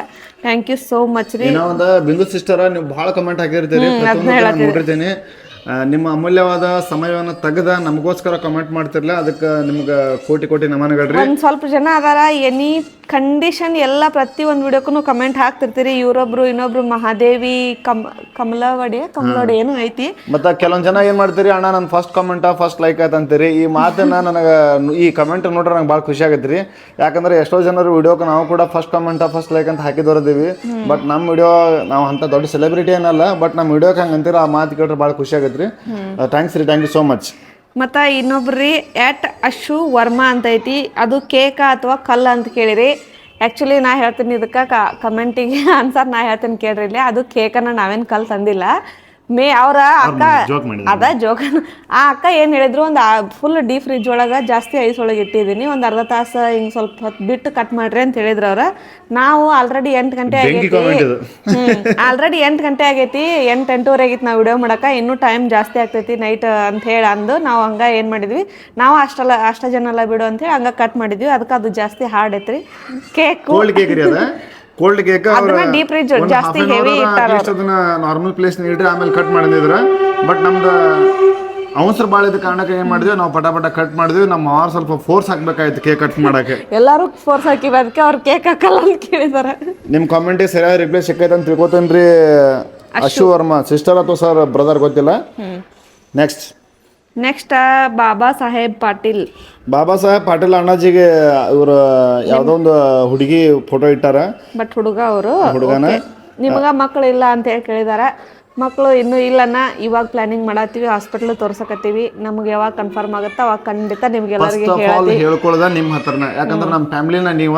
ಥ್ಯಾಂಕ್ ಯು ಸೋ ಮಚ್ ರೀ. ಒಂದು ಬಿಂದು ಸಿಸ್ಟರ, ನೀವು ಭಾಳ ಕಮೆಂಟ್ ಹಾಕಿರ್ತೀರಿ, ನೋಡಿರ್ತೀನಿ. ನಿಮ್ಮ ಅಮೂಲ್ಯವಾದ ಸಮಯವನ್ನು ತೆಗೆದ ನಮಗೋಸ್ಕರ ಕಮೆಂಟ್ ಮಾಡ್ತಿರ್ಲ, ಅದಕ್ಕೆ ನಿಮ್ಗೆ ಕೋಟಿ ನಮನಗಳ್ರಿ. ಒಂದು ಸ್ವಲ್ಪ ಜನ ಅದಾರ ಎನಿ ಕಂಡೀಷನ್ ಎಲ್ಲ ಪ್ರತಿ ಒಂದು ವಿಡಿಯೋಕ್ಕೂ ಕಮೆಂಟ್ ಹಾಕ್ತಿರ್ತೀರಿ. ಇವರೊಬ್ರು ಇನ್ನೊಬ್ರು ಮಹಾದೇವಿ ಕಮಲವಡಿ ಏನೋ ಐತಿ. ಮತ್ತೆ ಕೆಲವೊಂದು ಜನ ಏನ್ ಮಾಡ್ತೀರಿ, ಅಣ್ಣ ನನ್ನ ಫಸ್ಟ್ ಕಮೆಂಟ್ ಫಸ್ಟ್ ಲೈಕ್ ಆಯ್ತು ಅಂತೀರಿ. ಈ ಮಾತನ್ನ ನನಗೆ ಈ ಕಮೆಂಟ್ ನೋಡ್ರೆ ನಂಗೆ ಭಾಳ ಖುಷಿ ಆಗೈತ್ರಿ. ಯಾಕಂದ್ರೆ ಎಷ್ಟೋ ಜನರು ವಿಡಿಯೋಕ್ಕೆ ನಾವು ಕೂಡ ಫಸ್ಟ್ ಕಮೆಂಟ್ ಫಸ್ಟ್ ಲೈಕ್ ಅಂತ ಹಾಕಿದವರಿದ್ದೀವಿ. ಬಟ್ ನಮ್ಮ ವಿಡಿಯೋ ನಾವು ಅಂತ ದೊಡ್ಡ ಸೆಲೆಬ್ರಿಟಿ ಏನಲ್ಲ, ಬಟ್ ನಮ್ಮ ವಿಡಿಯೋಕ್ಕೆ ಹಂಗೆ ಅಂತೀರ, ಆ ಮಾತು ಕೇಳಿದ್ರೆ ಭಾಳ ಖುಷಿ ಆಗೈತ್ರಿ. ಥ್ಯಾಂಕ್ಸ್ ರೀ, ಥ್ಯಾಂಕ್ ಯು ಸೋ ಮಚ್. ಮತ್ತು ಇನ್ನೊಬ್ರಿ @ಅಶು ವರ್ಮಾ ಅಂತ ಐತಿ, ಅದು ಕೇಕ ಅಥವಾ ಕಲ್ಲ ಅಂತ ಕೇಳಿರಿ. ಆ್ಯಕ್ಚುಲಿ ನಾ ಹೇಳ್ತೀನಿ ಇದಕ್ಕೆ ಕಮೆಂಟಿಗೆ ಆನ್ಸರ್ ನಾ ಹೇಳ್ತೀನಿ ಕೇಳ್ರಿ. ಇಲ್ಲಿ ಅದು ಕೇಕನ್ನು ನಾವೇನು ಕಲ್ ತಂದಿಲ್ಲ. ಅವ್ರ ಅಕ್ಕ ಅದ ಜೋಕ್. ಆ ಅಕ್ಕ ಏನು ಹೇಳಿದ್ರು, ಒಂದು ಫುಲ್ ಡೀಪ್ ಫ್ರಿಜ್ ಒಳಗೆ ಜಾಸ್ತಿ ಐಸ್ ಒಳಗೆ ಇಟ್ಟಿದ್ದೀನಿ, ಒಂದು ಅರ್ಧ ತಾಸು ಹಿಂಗೆ ಸ್ವಲ್ಪ ಹೊತ್ತು ಬಿಟ್ಟು ಕಟ್ ಮಾಡ್ರಿ ಅಂತ ಹೇಳಿದ್ರು ಅವ್ರು. ನಾವು ಆಲ್ರೆಡಿ 8 ಗಂಟೆ ಆಗೈತಿ, ಆಲ್ರೆಡಿ 8 ಗಂಟೆ ಆಗೈತಿ, 8-8:30 ಆಗೈತಿ ನಾವು ವಿಡಿಯೋ ಮಾಡಕ್ಕೆ, ಇನ್ನೂ ಟೈಮ್ ಜಾಸ್ತಿ ಆಗ್ತೈತಿ ನೈಟ್ ಅಂತ ಹೇಳಿ ಅಂದು ನಾವು ಹಂಗೆ ಏನು ಮಾಡಿದ್ವಿ, ನಾವು ಅಷ್ಟ ಜನ ಎಲ್ಲ ಬಿಡು ಅಂತೇಳಿ ಹಂಗೆ ಕಟ್ ಮಾಡಿದ್ವಿ. ಅದಕ್ಕೆ ಅದು ಜಾಸ್ತಿ ಹಾರ್ಡ್ ಐತ್ರಿ cake. Cold cake deep fridge ಜಾಸ್ತಿ ಹೆವಿ ಇಟ್ಟಾರ, ಅದನ್ನ ನಾರ್ಮಲ್ ಪ್ಲೇಸ್ ಇಟ್ರಿ ಆಮೇಲೆ ಕಟ್ ಮಾಡಿದ್ರ. ಬಟ್ ನಮ್ದು ಅವಸರ ಭಾಳ ಇದ್ದ ಕಾರಣಕ್ಕೆ ಏನ್ ಮಾಡಿದ್ವಿ, ನಾವು ಪಟ ಕಟ್ ಮಾಡಿದ್ವಿ. ನಮ್ಮ ಅವ್ರು ಸ್ವಲ್ಪ ಫೋರ್ಸ್ ಹಾಕ್ಬೇಕಾಯ್ತು ಕೇಕ್ ಕಟ್ ಮಾಡಕ್ಕೆ. ಎಲ್ಲಾರು ಫೋರ್ಸ್ ಹಾಕಿವಿ, ಅದಕ್ಕೆ ಅವ್ರು ಕೇಕ್ ಹಾಕಲ್ಲ ಅಂತ ಕೇಳಿದಾರೆ. ನಿಮ್ ಕಾಮೆಂಟ್ ಸರಿಯಾಗಿ ರಿಪ್ಲೈ ಸಿಕ್ಕೈತೆ ಅಂತ ತಿಳ್ಕೊತೇನ್ರಿ. ಅಶು ವರ್ಮಾ ಸಿಸ್ಟರ್ ಅಥವಾ ಸರ್ ಬ್ರದರ್ ಗೊತ್ತಿಲ್ಲ. ನೆಕ್ಸ್ಟ್ ಬಾಬಾ ಸಾಹೇಬ್ ಪಾಟೀಲ್. ಬಾಬಾ ಸಾಹೇಬ್ ಪಾಟೀಲ್ ಅಣ್ಣಾಜಿಗೆ ಇವರು ಯಾವ್ದೋ ಒಂದು ಹುಡುಗಿ ಫೋಟೋ ಇಟ್ಟಾರ. ಬಟ್ ಹುಡುಗನ ನಿಮಗ ಮಕ್ಕಳು ಇಲ್ಲ ಅಂತ ಹೇಳಿ ಕೇಳಿದಾರ. ಮಕ್ಕಳು ಇನ್ನೂ ಇಲ್ಲನ್ನ, ಇವಾಗ ಪ್ಲಾನಿಂಗ್ ಮಾಡತ್ತೀವಿ, ಹಾಸ್ಪಿಟಲ್ ತೋರ್ಸಕತ್ತೀವಿ. ನಮ್ಗೆ ಯಾವಾಗ ಕನ್ಫರ್ಮ್ ಆಗುತ್ತಾ ಅವಾಗ ಖಂಡಿತ ನಿಮ್ಗೆಲ್ಲರಿಗೆ ಹೇಳ್ಕೊಳ್ಳೋದ ನಿಮ್ಮ ಹತ್ರನ. ಯಾಕಂದ್ರೆ ನಮ್ಮ ಫ್ಯಾಮಿಲಿನ ನೀವ,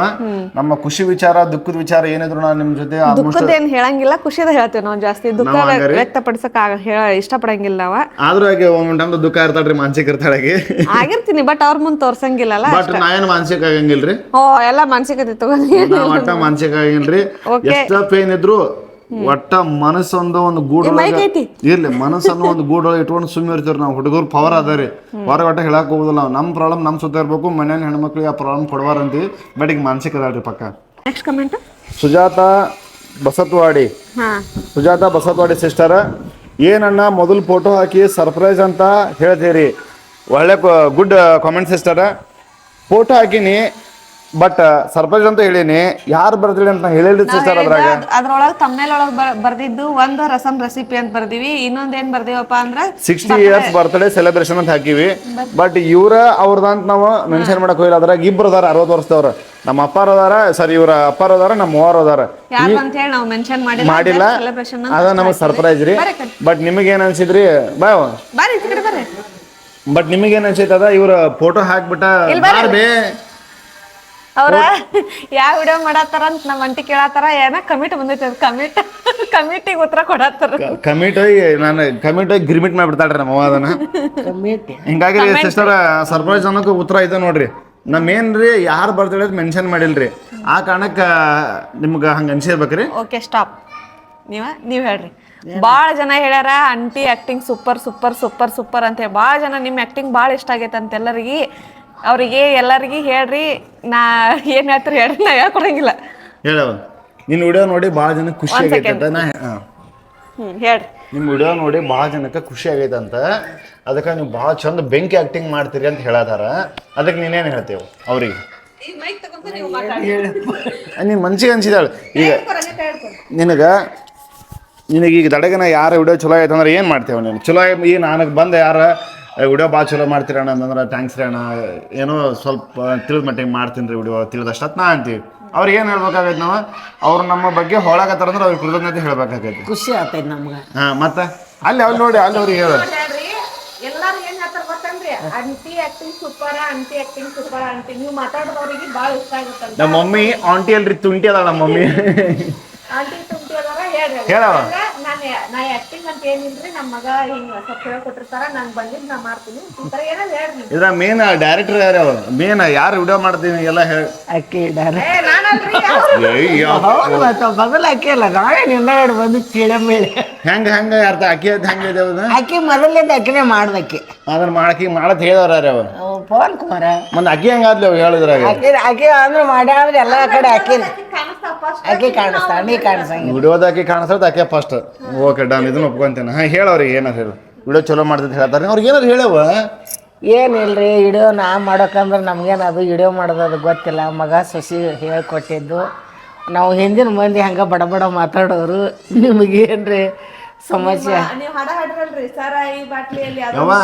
ನಮ್ಮ ಖುಷಿ ವಿಚಾರ ದುಃಖದ ವಿಚಾರ ಏನಿದ್ರು ನಾನು ನಿಮ್ ಜೊತೆ ದುಃಖದೇನ್ ಹೇಳಂಗಿಲ್ಲ, ಖುಷಿದ ಹೇಳ್ತೇವೆ ನಾವು. ಜಾಸ್ತಿ ದುಃಖ ವ್ಯಕ್ತಪಡಿಸಕ್ ಇಷ್ಟಪಡಂಗಿಲ್ಲ. ಆದ್ರೂ ಹಾಗೆ ಒಂದ್ ದುಃಖ ಇರ್ತಾಳ್ರಿ, ಮಾನಸಿಕ ಇರ್ತಾಳಾಗಿ ಆಗಿರ್ತೀನಿ. ಬಟ್ ಅವ್ರ ಮುಂದೆ ತೋರ್ಸಂಗಿಲ್ಲಲ್ಲ. ಬಟ್ ನಾ ಏನು ಮಾನಸಿಕ ಆಗಂಗಿಲ್ರಿ. ಎಲ್ಲ ಮಾನಸಿಕತೆ ತಗೊಂಡಿ ಒಟ್ಟ ಮಾನಸಿಕ ಆಗಂಗಿಲ್ರಿ. ಎಷ್ಟ ಪೇನ್ ಇದ್ರು ಒಟ್ಟ ಮನಸ್ಸೊಂದು ಒಂದು ಗೂಡು ಇರ್ಲಿ, ಮನಸ್ಸನ್ನು ಒಂದು ಗೂಡೊಳಗೆ ಇಟ್ಕೊಂಡು ಸುಮ್ಮನೆ ಇರ್ತೀವಿ ನಾವು. ಹುಡುಗರು ಪವರ್ ಅದ ರೀ, ಹೊರಗೆ ಒಟ್ಟ ಹೇಳಕ್ ಹೋಗುದಿಲ್ಲ. ನಮ್ಮ ಪ್ರಾಬ್ಲಮ್ ನಮ್ಮ ಸುತ್ತ ಇರ್ಬೇಕು, ಮನೇಲಿ ಹೆಣ್ಮಕ್ಳಿಗೆ ಆ ಪ್ರಾಬ್ಲಮ್ ಕೊಡಬಾರಂತೀವಿ. ಬಟ್ ಈಗ ಮಾನಸಿಕ ಅದಾಳ್ರಿ ಪಕ್ಕ. ನೆಕ್ಸ್ಟ್ ಕಮೆಂಟ್ ಸುಜಾತ ಬಸತ್ವಾಡಿ ಸಿಸ್ಟರ್, ಏನನ್ನ ಮೊದಲು ಫೋಟೋ ಹಾಕಿ ಸರ್ಪ್ರೈಸ್ ಅಂತ ಹೇಳ್ತೀರಿ. ಒಳ್ಳೆ ಗುಡ್ ಕಾಮೆಂಟ್ ಸಿಸ್ಟರ್. ಫೋಟೋ ಹಾಕಿನಿ ಬಟ್ ಸರ್ಪ್ರೈಸ್ ಅಂತ ಹೇಳಿನಿ. ಯಾರು ಬರ್ತೀವಿ ಅಂತ ಹೇಳಿದ್ರಿ ಸಿಸ್ಟರ್. ಅದ್ರೊಳಗೆ ತಮ್ಮನೇಲ್ ಒಳಗೆ ಬರ್ದಿದ್ದು ಒಂದು ರಸಂ ರೆಸಿಪಿ ಅಂತ ಬರ್ದಿವಿ, ಇನ್ನೊಂದ್ ಏನ್ ಬರ್ದಿವಪ್ಪ ಅಂದ್ರೆ 60 years ಬರ್ತ್ಡೇ ಸೆಲೆಬ್ರೇಷನ್ ಅಂತ ಹಾಕಿವಿ. ಬಟ್ ಇವ್ರ ಅವ್ರದಂತ ನಾವು ಮೆನ್ಷನ್ ಮಾಡಕ್ ಹೋಗಿಲ್ಲ. ಅದ್ರಾಗ ಇಬ್ರು ಅದಾರ 60 ವರ್ಷದವ್ರ. ನಮ್ಮ ಅಪ್ಪಾರ ಅದಾರ, ಸರಿ ಇವ್ರ ಅಪ್ಪಾರ ಅದಾರ, ನಮ್ಮ ಅವ್ರ ಅದಾರ. ಮಾಡಿಲ್ಲ, ಅದ ನಮಗ್ ಸರ್ಪ್ರೈಸ್ ರೀ. ಬಟ್ ನಿಮಗೇನ್ ಅನ್ಸಿದ್ರಿ? ಬಟ್ ನಿಮಗೇನ್ ಅನ್ಸೈತ ಅದ ಇವ್ರ ಫೋಟೋ ಹಾಕ್ಬಿಟ್ಟ ಅವ್ರ ಯಾವ ವಿಡಿಯೋ ಮಾಡತ್ತಾರ ಅಂತ ನಮ್ಮ ಅಂಟಿ ಕೇಳತ್ತಾರ. ಏನ ಕಮಿಟ್ ಬಂದೈತಿ, ಕಮಿಟಿಗೆ ಉತ್ತರ ಕೊಡತ್ತಾರ. ಕಮಿಟಿ ಗಿರ್ಮಿಟ್ ಮಾಡ್ಬಿಡ್ತಾಳ್ರಿ ನಮ್ಮ ಅದನ್ನ. ಹಿಂಗಾಗಿ ಸಿಸ್ಟರ್ ಸರ್ಪ್ರೈಸ್ ಅನ್ನೋಕೆ ಉತ್ತರ ಇದೆ ನೋಡ್ರಿ. ನಮ್ಮೇನ್ರಿ ಯಾರು ಬರ್ತಾಳೆ ಮೆನ್ಷನ್ ಮಾಡಿಲ್ರಿ. ಆ ಕಾರಣಕ್ಕೆ ನಿಮ್ಗೆ ಹಂಗ ಅನ್ಸಿರ್ಬೇಕ್ರಿ. Okay stop. ನೀವ್ ಹೇಳ್ರಿ. ಭಾಳ ಜನ ಹೇಳ್ಯಾರ aunty acting super super super super ಅಂತ. ಭಾಳ ಜನ ನಿಮ್ಮ ಆಕ್ಟಿಂಗ್ ಭಾಳ ಇಷ್ಟ ಆಗೈತೆ ಅಂತ ಎಲ್ಲರಿಗೆ. ಅವ್ರಿಗೆ ಎಲ್ಲರಿಗೆ ಹೇಳ್ರಿ. ನಾ ಏನ್ ಹೇಳ್ತೀರಿ ಹೇಳ್ರಿ, ನಾ ಹೇಳ್ಕೊಡಂಗಿಲ್ಲ. ಹೇಳವ ನಿನ್ನ ವಿಡಿಯೋ ನೋಡಿ ಭಾಳ ಜನಕ್ಕೆ ಖುಷಿ ಆಗೈತೆ ಅಂತ. ಹೇಳ್ರಿ. ನಿಮ್ಮ ವಿಡಿಯೋ ನೋಡಿ ಭಾಳ ಜನಕ್ಕೆ ಖುಷಿ ಆಗೈತೆ ಅಂತ. ಅದಕ್ಕೆ ನೀವು ಭಾಳ ಚಂದ ಬೆಂಕಿ ಆಕ್ಟಿಂಗ್ ಮಾಡ್ತೀರಿ ಅಂತ ಹೇಳತಾರ. ಅದಕ್ಕೆ ನೀನೇನು ಹೇಳ್ತೇವೆ ಅವ್ರಿಗೆ? ನೀನು ಮನ್ಸಿಗೆ ಅನ್ಸಿದಾಳು ಈಗ ನಿನಗೆ ಈಗ ದಡಗನ ಯಾರು ವಿಡಿಯೋ ಚಲೋ ಆಯ್ತು ಅಂದ್ರೆ ಏನು ಮಾಡ್ತೇವೆ ನೀನು ಚಲೋ ಈಗ ನನಗೆ ಬಂದು ಯಾರು ವಿಡಿಯೋ ಭಾಳ ಚಲೋ ಮಾಡ್ತೀರಣ್ಣ ಅಂತಂದ್ರೆ ಥ್ಯಾಂಕ್ಸ್ ರೀ ಅಣ್ಣ ಏನೋ ಸ್ವಲ್ಪ ತಿಳಿದ ಮಟ್ಟಿಗೆ ಮಾಡ್ತೀನಿ ರೀ ವಿಡಿಯೋ ತಿಳಿದಷ್ಟು ನಾ ಅಂತೀವಿ ಅವ್ರಿಗೆ ಏನು ಹೇಳ್ಬೇಕಾಗೈತೆ ನಾವು ಅವ್ರು ನಮ್ಮ ಬಗ್ಗೆ ಹೊಳಾಗತ್ತಾರಂದ್ರೆ ಅವ್ರಿಗೆ ಕೃತಜ್ಞತೆ ಹೇಳ್ಬೇಕಾಗೈತಿ ಖುಷಿ ಆಗ್ತೈತಿ ನಮ್ಗೆ. ಹಾಂ ಮತ್ತೆ ಅಲ್ಲಿ ನೋಡಿ ಅಲ್ಲಿ ಅವ್ರಿಗೆ ಹೇಳ ಎಲ್ಲಾರು ಏನ್ ಹೇಳ್ತಾರ ಗೊತ್ತಂದ್ರಿ aunty acting super aunty acting super aunty ನೀವು ಮಾತಾಡೋರಿಗೆ ಭಾಳ ಇಷ್ಟ ಆಗುತ್ತಂತ. ನಮ್ಮ ಮಮ್ಮಿ ಆಂಟಿ ಅಲ್ರಿ ತುಂಟಿ ಅದಾಳ ನಮ್ಮ ಮಮ್ಮಿ ಆಂಟಿ ತುಂಟಿ ಅದಾರ ಹೇಳ್ರಿ ಹೇಳವ ನಾ ಆಕ್ಟಿಂಗ್ ಅಂತ ಏನಿಲ್ರಿ ನಮ್ಮ ಮಗ ಹಿಂಗ ಸ್ವಲ್ಪ ಹೇಳ್ಕೊಟ್ಟಿರ್ತಾರ ನಂಗ್ ಬಂದಿದ್ ನಾ ಮಾಡ್ತೀನಿ ಈ ತರ ಏನಾದ್ರು ಹೇಳ್ರಿ. ಇದ್ರ ಮೇನ್ ಡೈರೆಕ್ಟರ್ ಯಾರು ಅವ್ರು ಮೇನ್ ಯಾರು ವಿಡಿಯೋ ಮಾಡ್ತೀನಿ ಎಲ್ಲ ಹೇಳಿ ಅಕ್ಕಿ ನಾನಲ್ರಿ ಮೊದಲು ಅಕ್ಕಿ ಅಲ್ಲ ನಾಳೆ ನಿಂದಗಡೆ ಬಂದು ಚೀಳ ಮೇಲೆ ಹೆಂಗ ಅರ್ಥ ಅಕ್ಕಿ ಅಂತ ಹೆಂಗ ಇದೆ ಅವ್ನ ಅಕ್ಕಿ ಮೊದಲಿಂದ ಅಕ್ಕಿನೇ ಮಾಡ್ದಕ್ಕಿ ಅದನ್ನ ಮಾಡತ್ ಹೇಳವ್ರ ಅವ ಪವನ್ ಕುಮಾರ ಮತ್ತೆ ಅಕ್ಕಿ ಹೆಂಗಾದ್ಲಿ ಅವ್ ಹೇಳಿದ್ರಾಗ ಅಕ್ಕಿ ಅಂದ್ರೆ ಮಾಡ್ಯಾದ್ರೆ ಎಲ್ಲ ಕಡೆ ಅಕ್ಕಿ ಕಾಣಿಸ್ತಾ ನೀ ಕಾಣಿಸಂಗಿಲ್ಲ ವಿಡಿಯೋದ ಅಕ್ಕಿ ಕಾಣಿಸ್ತದ ಅಕ್ಕಿ ಫಸ್ಟ್ ಓಕೆ ಡನ್ ಇದನ್ನ ಒಪ್ಕೊಂತೇನೆ ಹಾಂ ಹೇಳವ್ರಿಗೆ ಏನಾರು ಹೇಳು ವಿಡಿಯೋ ಚಲೋ ಮಾಡ್ತಿದ್ದು ಹೇಳ್ತಾರೆ ಅವ್ರಿಗೆ ಏನಾರು ಹೇಳವ ಏನಿಲ್ರಿ ವಿಡಿಯೋ ನಾ ಮಾಡೋಕಂದ್ರೆ ನಮ್ಗೇನು ಅದು ವಿಡಿಯೋ ಮಾಡೋದು ಗೊತ್ತಿಲ್ಲ ಮಗ ಸೊಸಿ ಹೇಳ್ಕೊಟ್ಟಿದ್ದು ನಾವು ಹಿಂದಿನ ಮಂದಿ ಹಂಗೆ ಬಡ ಬಡ ಮಾತಾಡೋರು ನಿಮಗೇನ್ರಿ ಸಮಸ್ಯೆ ನೀವು ಹಾಡ ಹಾಡ್ರಲ್ರಿ ಸರ ಈ ಬಾಟ್ಲಿಯಲ್ಲಿ ಯವ್ವ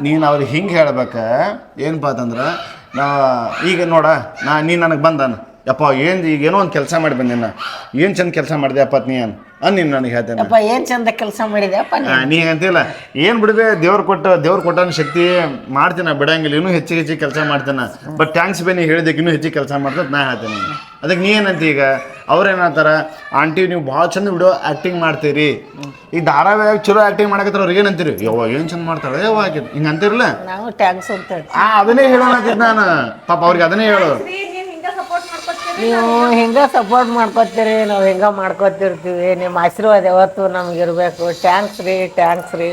ನೀನು ಅವ್ರಿಗೆ ಹಿಂಗೆ ಹೇಳ್ಬೇಕ ಏನಪ್ಪ ಅಂತಂದ್ರೆ ನಾ ಈಗ ನೋಡ ನೀನು ನನಗೆ ಬಂದಾನ ಯಪ್ಪ ಏನು ಈಗ ಏನೋ ಒಂದು ಕೆಲಸ ಮಾಡಿ ಬಂದಿನ ಏನು ಚಂದ ಕೆಲಸ ಮಾಡಿದೆ ಅಪ್ಪ ನೀ ನೀನು ನನಗೆ ಹೇಳ್ತೇನೆ ಅಪ್ಪ ಏನು ಚಂದ ಕೆಲಸ ಮಾಡಿದೆಪ್ಪ ನೀ ಅಂತಿಲ್ಲ ಏನು ಬಿಡಬೇ ದೇವ್ರು ಕೊಟ್ಟನ ಶಕ್ತಿ ಮಾಡ್ತೀನಿ ಬಿಡಂಗಿಲ್ಲ ಇನ್ನೂ ಹೆಚ್ಚಿಗೆ ಕೆಲಸ ಮಾಡ್ತೇನೆ ಬಟ್ ಥ್ಯಾಂಕ್ಸ್ ಬೇ ನೀ ಹೇಳಿದಕ್ಕೆ ಇನ್ನೂ ಹೆಚ್ಚಿಗೆ ಕೆಲಸ ಮಾಡ್ತದೆ ನಾ ಹೇಳ್ತೇನೆ ಅದಕ್ಕೆ ನೀ ಏನಂತ ಈಗ ಅವ್ರೇನಂತಾರ ಆಂಟಿ ನೀವು ಭಾಳ ಚಂದ ವಿಡಿಯೋ ಆ್ಯಕ್ಟಿಂಗ್ ಮಾಡ್ತೀರಿ ಈ ಧಾರಾವಾಹಿಯಾಗ ಚಲೋ ಆ್ಯಕ್ಟಿಂಗ್ ಮಾಡಕತ್ತಾರ ಅವ್ರಿಗೆ ಏನಂತೀರಿ ಯವ್ವ ಏನು ಚಂದ ಮಾಡ್ತಾಳೆ ಯವ್ವ ಹಾಕಿದ್ ಹಿಂಗೆ ಅಂತಿರಲ್ಲ ನಾವು ಟ್ಯಾಂಕ್ಸ್ ಅಂತ ಅದನ್ನೇ ಹೇಳೋಣ ನಾನು ಪಾಪ ಅವ್ರಿಗೆ ಅದನ್ನೇ ಹೇಳು ನೀವು ಹಿಂಗೆ ಸಪೋರ್ಟ್ ಮಾಡ್ಕೊತೀರಿ ನಾವು ಹಿಂಗೆ ಮಾಡ್ಕೊತಿರ್ತೀವಿ ನಿಮ್ಮ ಆಶೀರ್ವಾದ ಯಾವತ್ತು ನಮಗಿರ್ಬೇಕು ಟ್ಯಾಂಕ್ಸ್ ರೀ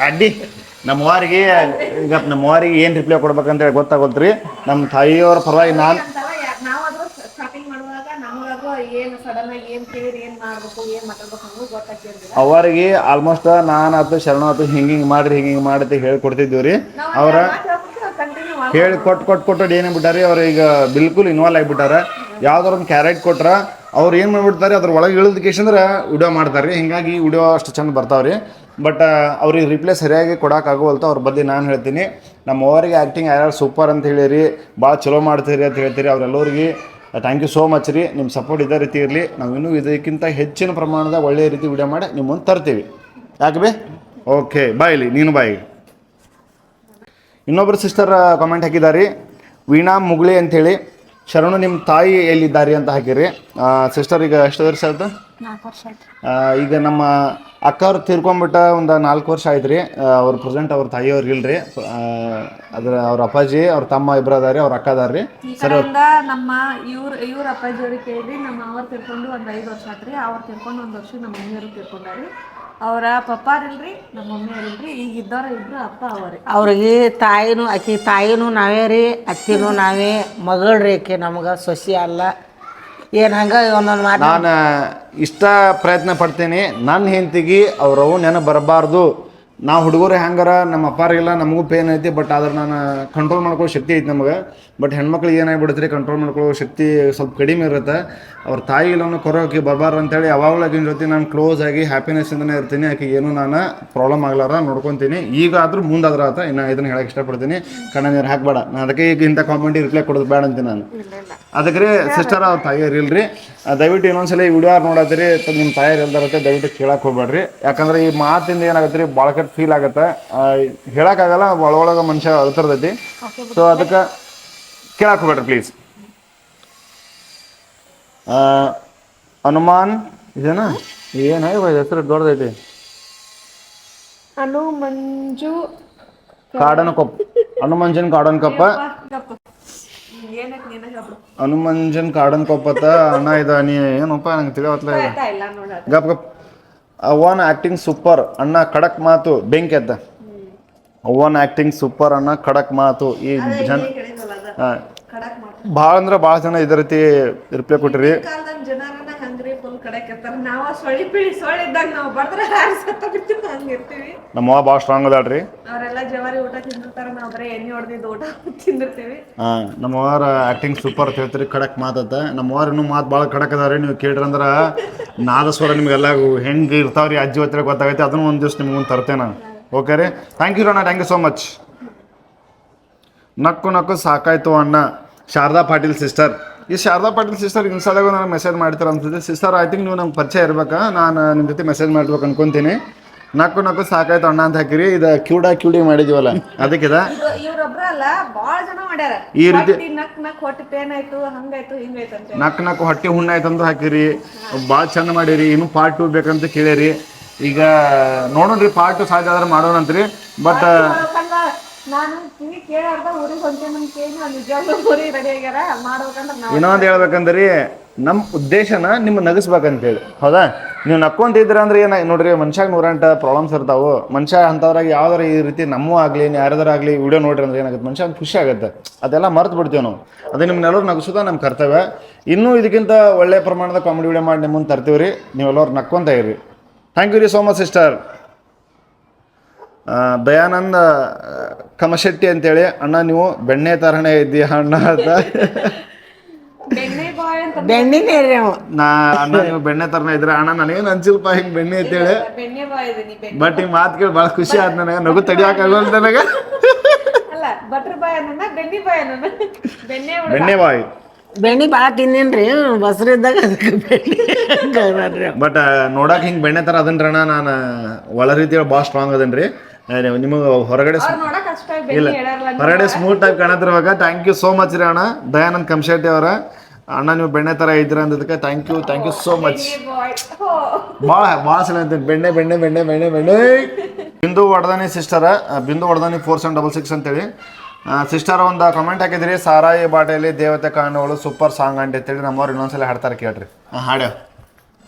ಅಡ್ಡಿ ನಮ್ಮವಾರಿಗೆ ಈಗ ನಮ್ಮವಾರಿಗೆ ಏನು ರಿಪ್ಲೈ ಕೊಡ್ಬೇಕಂತೇಳಿ ಗೊತ್ತಾಗೋಲ್ತ್ರಿ ನಮ್ಮ ತಾಯಿಯವ್ರ ಪರವಾಗಿ ನಾವಾದ್ರೂ ಸ್ಟಾರ್ಟಿಂಗ್ ಮಾಡುವಾಗ ನಮಗಾದ್ರೂ ಏನು ಸಡನ್ ಆಗಿ ಏನ್ ಕೇಳಿ ಏನ್ ಮಾಡ್ಬೇಕು ಏನ್ ಮಾತಾಡ್ಬೇಕು ಅನ್ನೋದು ಗೊತ್ತಾಗ್ತಿರ್ಲಿಲ್ಲ ಅವರಿಗೆ ಆಲ್ಮೋಸ್ಟ್ ನಾನು ಆತು ಶರಣ ಆತು ಹಿಂಗೆ ಮಾಡ್ರಿ ಹಿಂಗೆ ಮಾಡಿ ಹೇಳ್ಕೊಡ್ತಿದ್ದೀವಿ ರೀ ಅವ್ರ ಹೇಳಿ ಕೊಟ್ಟು ಏನೇ ಬಿಟ್ಟಾರೆ ಅವ್ರು ಈಗ ಬಿಲ್ಕುಲ್ ಇನ್ವಾಲ್ವ್ ಆಗಿಬಿಟ್ಟಾರ ಯಾವ್ದಾರ ಒಂದು ಕ್ಯಾರೆಟ್ ಕೊಟ್ರ ಅವ್ರು ಏನು ಮಾಡಿಬಿಡ್ತಾರೆ ಅದ್ರ ಒಳಗೆ ಇಳಿದಕ್ಕೇಶಂದ್ರೆ ವಿಡಿಯೋ ಮಾಡ್ತಾರೆ ರೀ ಹಿಂಗಾಗಿ ವಿಡಿಯೋ ಅಷ್ಟು ಚಂದ ಬರ್ತಾವ್ರಿ ಬಟ್ ಅವ್ರಿಗೆ ರಿಪ್ಲೈ ಸರಿಯಾಗಿ ಕೊಡೋಕ್ಕಾಗೋಲ್ತ ಅವ್ರ ಬಗ್ಗೆ ನಾನು ಹೇಳ್ತೀನಿ ನಮ್ಮ ಓವರಿಗೆ ಆ್ಯಕ್ಟಿಂಗ್ ಯಾರು ಸೂಪರ್ ಅಂತ ಹೇಳಿರಿ ಭಾಳ ಚಲೋ ಮಾಡ್ತೀರಿ ಅಂತ ಹೇಳ್ತೀರಿ ಅವರೆಲ್ಲರಿಗೆ ಥ್ಯಾಂಕ್ ಯು ಸೋ ಮಚ್ ರೀ ನಿಮ್ಮ ಸಪೋರ್ಟ್ ಇದೇ ರೀತಿ ಇರಲಿ ನಾವು ಇನ್ನೂ ಇದಕ್ಕಿಂತ ಹೆಚ್ಚಿನ ಪ್ರಮಾಣದ ಒಳ್ಳೆಯ ರೀತಿ ವಿಡಿಯೋ ಮಾಡಿ ನಿಮ್ಮ ಮುಂದೆ ತರ್ತೀವಿ ಯಾಕೆ ಬೇ ಓಕೆ ಬಾಯ್ಲಿ ನೀನು ಬಾಯಿ ಇನ್ನೊಬ್ಬರು ಸಿಸ್ಟರ್ ಕಾಮೆಂಟ್ ಹಾಕಿದ್ದಾರೆ ವೀಣಾ ಮುಗುಳಿ ಅಂಥೇಳಿ ಶರಣು ನಿಮ್ಮ ತಾಯಿ ಎಲ್ಲಿದ್ದಾರೆ ಅಂತ ಹಾಕಿರಿ ಸಿಸ್ಟರ್ ಈಗ ಎಷ್ಟು ವರ್ಷ ಆಯ್ತು 4 ವರ್ಷ ಆಯ್ತು ಈಗ ನಮ್ಮ ಅಕ್ಕವ್ರು ತೀರ್ಕೊಂಡ್ಬಿಟ್ಟ ಒಂದು 4 ವರ್ಷ ಆಯ್ತು ರೀ ಅವ್ರು ಪ್ರೆಸೆಂಟ್ ಅವ್ರ ತಾಯಿಯವ್ರು ಇಲ್ರಿ ಅವ್ರ ಅಪ್ಪಾಜಿ ಅವ್ರ ತಮ್ಮ ಇಬ್ಬರು ಅದಾರಿ ಅವ್ರ ಅಕ್ಕ ಅದಾರ ರೀ ಸರಿ ನಮ್ಮ ಇವ್ರ ಅಪ್ಪಾಜಿ ಅವ್ರಿಗೆ ಕೇಳಿ ನಮ್ಮ ಅವ್ರು ತಿರ್ಕೊಂಡು ಒಂದು 5 ವರ್ಷ ಆತ್ರಿ ಅವ್ರು ತಿರ್ಕೊಂಡು 1 ವರ್ಷ ನಮ್ಮ ಮಮ್ಮಿಯವರು ತಿರ್ಕೊಂಡಾರಿ ಅವರ ಪಪ್ಪಾರಿಲ್ರಿ ನಮ್ಮ ಮಮ್ಮಿಯವ್ರಿಲ್ರಿ ಈಗ ಇದ್ದವ್ರ ಇಬ್ರು ಅಪ್ಪ ಅವರೇ ಅವ್ರಿಗೆ ಆಕಿ ತಾಯಿನೂ ನಾವೇ ರೀ ಅತ್ತಿನೂ ನಾವೇ ಮಗಳ್ರಿ ಆಕೆ ನಮ್ಗೆ ಸೊಸಿ ಅಲ್ಲ ಏನು ಹಂಗೆ ಒಂದೊಂದು ಮಾತು ನಾನು ಇಷ್ಟ ಪ್ರಯತ್ನ ಪಡ್ತೀನಿ ನನ್ನ ಹೆಂಡತಿಗೆ ಅವ್ರವು ನೆನಪು ಬರಬಾರ್ದು ನಾವು ಹುಡುಗರು ಹೆಂಗಾರ ನಮ್ಮ ಅಪ್ಪಾರಿಗೆಲ್ಲ ನಮಗೂ ಪೇನ್ ಐತಿ ಬಟ್ ಆದ್ರೆ ನಾನು ಕಂಟ್ರೋಲ್ ಮಾಡ್ಕೊಳ್ಳೋ ಶಕ್ತಿ ಐತಿ ನಮಗೆ ಬಟ್ ಹೆಣ್ಮಕ್ಳಿಗೆ ಏನಾಗ್ಬಿಡುತ್ತೆ ಕಂಟ್ರೋಲ್ ಮಾಡ್ಕೊಳ್ಳೋ ಶಕ್ತಿ ಸ್ವಲ್ಪ ಕಡಿಮೆ ಇರುತ್ತೆ ಅವ್ರ ತಾಯಿ ಇಲ್ಲನ್ನು ಕೊರೋಕೆ ಬರಬಾರ್ದು ಅಂತೇಳಿ ಯಾವಾಗಲೂ ಆಕಿನ ಜೊತೆ ನಾನು ಕ್ಲೋಸ್ ಆಗಿ ಹ್ಯಾಪಿನೆಸ್ಸಿಂದನೇ ಇರ್ತೀನಿ ಆಕೆ ಏನು ನಾನು ಪ್ರಾಬ್ಲಮ್ ಆಗ್ಲಾರ ನೋಡ್ಕೊತೀನಿ ಈಗ ಆದರೂ ಮುಂದಾದ್ರೆ ಆತ ಇನ್ನು ಇದನ್ನು ಹೇಳಕ್ಕೆ ಇಷ್ಟಪಡ್ತೀನಿ ಕಣ್ಣ ನೀರು ಹಾಕಬೇಡ ನಾನು ಅದಕ್ಕೆ ಈಗ ಇಂಥ ಕಾಮೆಂಟಿ ರಿಪ್ಲೈ ಕೊಡೋದು ಬೇಡ ಅಂತೀನಿ ನಾನು ಅದಕ್ಕೆ ರೀ ಸಿಸ್ಟರ್ ಅವ್ರ ತಾಯಿಯರು ಇಲ್ರಿ ದಯವಿಟ್ಟು ಇನ್ನೊಂದ್ಸಲ ಈ ವಿಡಿಯೋ ನೋಡತ್ತೀರಿ ನಿಮ್ಮ ತಾಯಿಯರು ಇಲ್ದಾರತ್ತೆ ದಯವಿಟ್ಟು ಕೇಳಕ್ಕೆ ಹೋಗ್ಬೇಡ್ರಿ ಯಾಕಂದ್ರೆ ಈ ಮಾತಿಂದ ಏನಾಗುತ್ತೆ ರೀ ಭಾಳ ಕೆಟ್ಟ ಫೀಲ್ ಆಗುತ್ತೆ ಹೇಳೋಕ್ಕಾಗಲ್ಲ ಒಳಗೊಳಗೆ ಮನುಷ್ಯ ಅಳ್ತಿರ್ತೈತಿ ಸೊ ಅದಕ್ಕೆ ಕೇಳಕ್ಕೆ ಹೋಗ್ಬೇಡ್ರಿ ಪ್ಲೀಸ್ ಹನುಮಾನ್ ಇದೇನಾ ಏನು ಹೆಸರು ದೊಡ್ಡದೈತಿ ಹನುಮಂಜನ್ ಕಾಡನ್ ಕೊಪ್ಪ ಹನುಮಂಜನ್ ಕಾಡನ್ ಕೊಪ್ಪತ್ತ ಅಣ್ಣ ಇದ ನೀ ಏನಪ್ಪ ನಂಗೆ ತಿಳಿಯವತ್ಲ ಗಪ್ ಗಪ್ ಅವನ್ ಆಕ್ಟಿಂಗ್ ಸೂಪರ್ ಅಣ್ಣ ಖಡಕ್ ಮಾತು ಬೆಂಕಿ ಎದ್ದ ಅವನ್ ಆಕ್ಟಿಂಗ್ ಸೂಪರ್ ಅಣ್ಣ ಖಡಕ್ ಮಾತು ಈ ಜನ ಭಾಳ ಅಂದ್ರೆ ಭಾಳ ಜನ ಇದೇ ರೀತಿ ರಿಪ್ಲೈ ಕೊಟ್ಟಿರಿ ಕಡೆಕ್ ಇರ್ತಾರ. ನಾವ ಸೊಳ್ಳಿ ಇದ್ದಾಗ ನಾವು ಬಡದ್ರ ಹಾರಿಸತ್ತ ಬಿಡ್ತೀವಿ, ಹಂಗಿರ್ತೀವಿ. ನಮ್ಮ ಅವ್ವ ಭಾಳ ಸ್ಟ್ರಾಂಗ್ ಅದಾಳ್ರಿ. ಅವರೆಲ್ಲ ಜವಾರಿ ಊಟ ತಿಂದಿರ್ತಾರ, ನಾವ್ ಬರೀ ಎಣ್ಣೆ ಹೊಡೆದಿದ್ದು ಊಟ ತಿಂದಿರ್ತೀವಿ. ನಮ್ಮ ಅವ್ರ ಆ್ಯಕ್ಟಿಂಗ್ ಸೂಪರ್ ಅಂತ ಹೇಳ್ತೀರಿ, ಖಡಕ್ ಮಾತತ್ತ. ನಮ್ಮ ಅವ್ರ ಇನ್ನೂ ಮಾತು ಭಾಳ ಖಡಕ್ ಅದಾವ್ರಿ. ನೀವು ಕೇಳ್ರಂದ್ರೆ ನಾದಸ್ವರ ನಿಮಗೆಲ್ಲ ಹೆಂಗೆ ಇರ್ತಾವ್ರಿ ಅಜ್ಜಿ ಹೊತ್ತಿರ ಗೊತ್ತಾಗೈತೆ. ಅದನ್ನು ಒಂದು ದಿವ್ಸ ನಿಮ್ಗೆ ತರ್ತೇನೆ. ಓಕೆ ರೀ, ಥ್ಯಾಂಕ್ ಯು ಅಣ್ಣ, ಥ್ಯಾಂಕ್ ಯು ಸೋ ಮಚ್. ನಕ್ಕು ಸಾಕಾಯ್ತು ಅಣ್ಣ. ಶಾರದಾ ಪಾಟೀಲ್ ಸಿಸ್ಟರ್. ಈ ಶಾರದಾ ಪಾಟೀಲ್ ಸಿಸ್ಟರ್ ಇನ್ಸ್ಟಾದಾಗ ನನಗೆ ಮೆಸೇಜ್ ಮಾಡ್ತಾರೆ ಅನ್ಸುತ್ತೆ. ಸಿಸ್ಟರ್ ಐ ಥಿಂಕ್ ನೀವು ನಮ್ಗೆ ಪರಿಚಯ ಇರ್ಬೇಕಾ, ನಾನು ನಿಮ್ಮ ಜೊತೆ ಮೆಸೇಜ್ ಮಾಡ್ಬೇಕು ಅನ್ಕೊತೀನಿ. ನಕ್ಕು ಸಾಕಾಯ್ತು ಅಣ್ಣ ಅಂತ ಹಾಕಿರಿ. ಇದು ಕ್ಯೂಡಿ ಮಾಡಿದೀವಲ್ಲ ಅದಕ್ಕಿದ ಇವ್ರೊಬ್ರ ಅಲ್ಲ, ಭಾಳ ಜನ ಮಾಡ್ಯಾರ ಈ ರೀತಿ. ನಕ್ ಹೊಟ್ಟೆ ಪೇನ್ ಆಯ್ತು, ಹಂಗಾಯ್ತು ಹಿಂಗಾಯ್ತು ಅಂತ ನಕ್ಕು ಹೊಟ್ಟೆ ಹುಣ್ಣಾಯ್ತು ಅಂತ ಹಾಕಿರಿ. ಭಾಳ ಚಂದ ಮಾಡಿರಿ. ಇನ್ನೂ ಪಾರ್ಟ್ 2 ಬೇಕಂತ ಕೇಳಿರಿ. ಈಗ ನೋಡೋಣ್ರಿ, ಪಾರ್ಟ್ 2 ಸಾಧ್ಯ ಆದ್ರೆ ಮಾಡೋಣಂತ್ರಿ. ಬಟ್ ನಾನು ಕಿವಿ ಕೇಳಾರ್ದ ಊರಿಗೆ ಹೊಂಟೇನ ಕೇಳಿ ನಿಜವಾಗ್ಲೂ ಊರಿಗೆ ರೆಡಿ ಆಗ್ಯಾರ ಮಾಡ್ಬೇಕಂದ್ರೆ ನಾವು ಇನ್ನೊಂದು ಹೇಳ್ಬೇಕಂದ್ರಿ, ನಮ್ಮ ಉದ್ದೇಶನ ನಿಮ್ಮ ನಗಿಸ್ಬೇಕಂತೇಳಿ. ಹೌದಾ? ನೀವು ನಕ್ಕೊಂತಿದ್ರ ಅಂದ್ರೆ ನೋಡ್ರಿ, ಮನುಷ್ಯಾಗ 108 ಪ್ರಾಬ್ಲಮ್ಸ್ ಇರ್ತಾವೆ. ಮನುಷ್ಯ ಅಂಥವ್ರಾಗ ಯಾವ್ದಾರ ಈ ರೀತಿ ನಮ್ಮೂ ಆಗಲಿ ಯಾರ್ದಾರಾಗಲಿ ವಿಡಿಯೋ ನೋಡ್ರಿ ಅಂದ್ರೆ ಏನಾಗುತ್ತೆ, ಮನುಷ್ಯ ಖುಷಿ ಆಗುತ್ತೆ. ಅದೆಲ್ಲ ಮರ್ತು ಬಿಡ್ತೀವಿ ನಾವು. ಅದೇ ನಿಮ್ಮನ್ನೆಲ್ಲರೂ ನಗಿಸೋದ ನಮ್ಮ ಕರ್ತವ್ಯ. ಇನ್ನೂ ಇದಕ್ಕಿಂತ ಒಳ್ಳೆ ಪ್ರಮಾಣದ ಕಾಮಿಡಿ ವಿಡಿಯೋ ಮಾಡಿ ನಿಮ್ಮ ಮುಂದೆ ತರ್ತೀವಿ ರೀ. ನೀವೆಲ್ಲರೂ ನಕ್ಕೊಂತ ಇರ್ರಿ. ಥ್ಯಾಂಕ್ ಯು ರೀ so much sister. Dayananda Kamashetti ಅಂತೇಳಿ, ಅಣ್ಣ ನೀವು ಬೆಣ್ಣೆ ತರನೇ ಇದ್ದೀಯ ಅಣ್ಣ ಅಂತ. ಬೆಣ್ಣಿನೇ ರೀ ಅವ. ಅಣ್ಣ ನೀವು ಬೆಣ್ಣೆ ತರನೇ ಇದ್ರೆ ಅಣ್ಣ ನನಗೇನು ಅನ್ಸಿಲ್ಪ ಹಿಂಗೆ ಬೆಣ್ಣೆ ಅಂತೇಳಿ. ಬಟ್ ಹಿಂಗೆ ಮಾತು ಕೇಳಿ ಭಾಳ ಖುಷಿ ಆಯ್ತು ನನಗೆ. ನಗು ತಡಿಯೋಕ್ಕಾಗಲ್ಲ ನನಗೆ. ಬೆಣ್ಣೆ ಬಾಯ್. ಬೆಣ್ಣೆ ಭಾಳ ತಿಂದೇನ್ರಿ ಬಸ್ರಿದ್ದಾಗ, ಅದಕ್ಕೆ ಬಟ್ ನೋಡಕ್ಕೆ ಹಿಂಗೆ ಬೆಣ್ಣೆ ಥರ ಅದನ್ರಿ ಅಣ್ಣ. ನಾನು ಒಳ ರೀತಿಯಲ್ಲಿ ಭಾಳ ಸ್ಟ್ರಾಂಗ್ ಅದನ್ರಿ. ನಿಮಗೆ ಹೊರಗಡೆ ಇಲ್ಲ, ಹೊರಗಡೆ ಸ್ಮೂತ್ ಆಗಿ ಕಾಣತಿರುವಾಗ. ಥ್ಯಾಂಕ್ ಯು ಸೋ ಮಚ್ ರೀ ಅಣ್ಣ ದಯಾನಂದ್ ಕಮಶೆಟ್ಟಿ ಅವರ. ಅಣ್ಣ ನೀವು ಬೆಣ್ಣೆ ಥರ ಇದ್ದೀರ ಅಂದದಕ್ಕೆ ಥ್ಯಾಂಕ್ ಯು ಸೋ ಮಚ್. ಭಾಳ ಸಲ ಅಂತೀನಿ ಬೆಣ್ಣೆ ಬೆಣ್ಣೆ ಬೆಣ್ಣೆ ಬೆಣ್ಣೆ ಬೆಣ್ಣೆ. ಬಿಂದು ವಡ್ದಾನಿ ಸಿಸ್ಟರ, ಬಿಂದು ವಡ್ದಾನಿ 4766 ಅಂತೇಳಿ ಸಿಸ್ಟರ್ ಒಂದು ಕಮೆಂಟ್ ಹಾಕಿದ್ರಿ. ಸಾರಾಯಿ ಬಾಟೆಯಲ್ಲಿ ದೇವತೆ ಕಾಣುವಳು ಸೂಪರ್ ಸಾಂಗ್ ಅಂತೇಳಿ ನಮ್ಮವ್ರು ಇನ್ನೊಂದ್ಸಲ ಹಾಡ್ತಾರೆ ಕೇಳ್ರಿ. ಹಾಡ್ಯ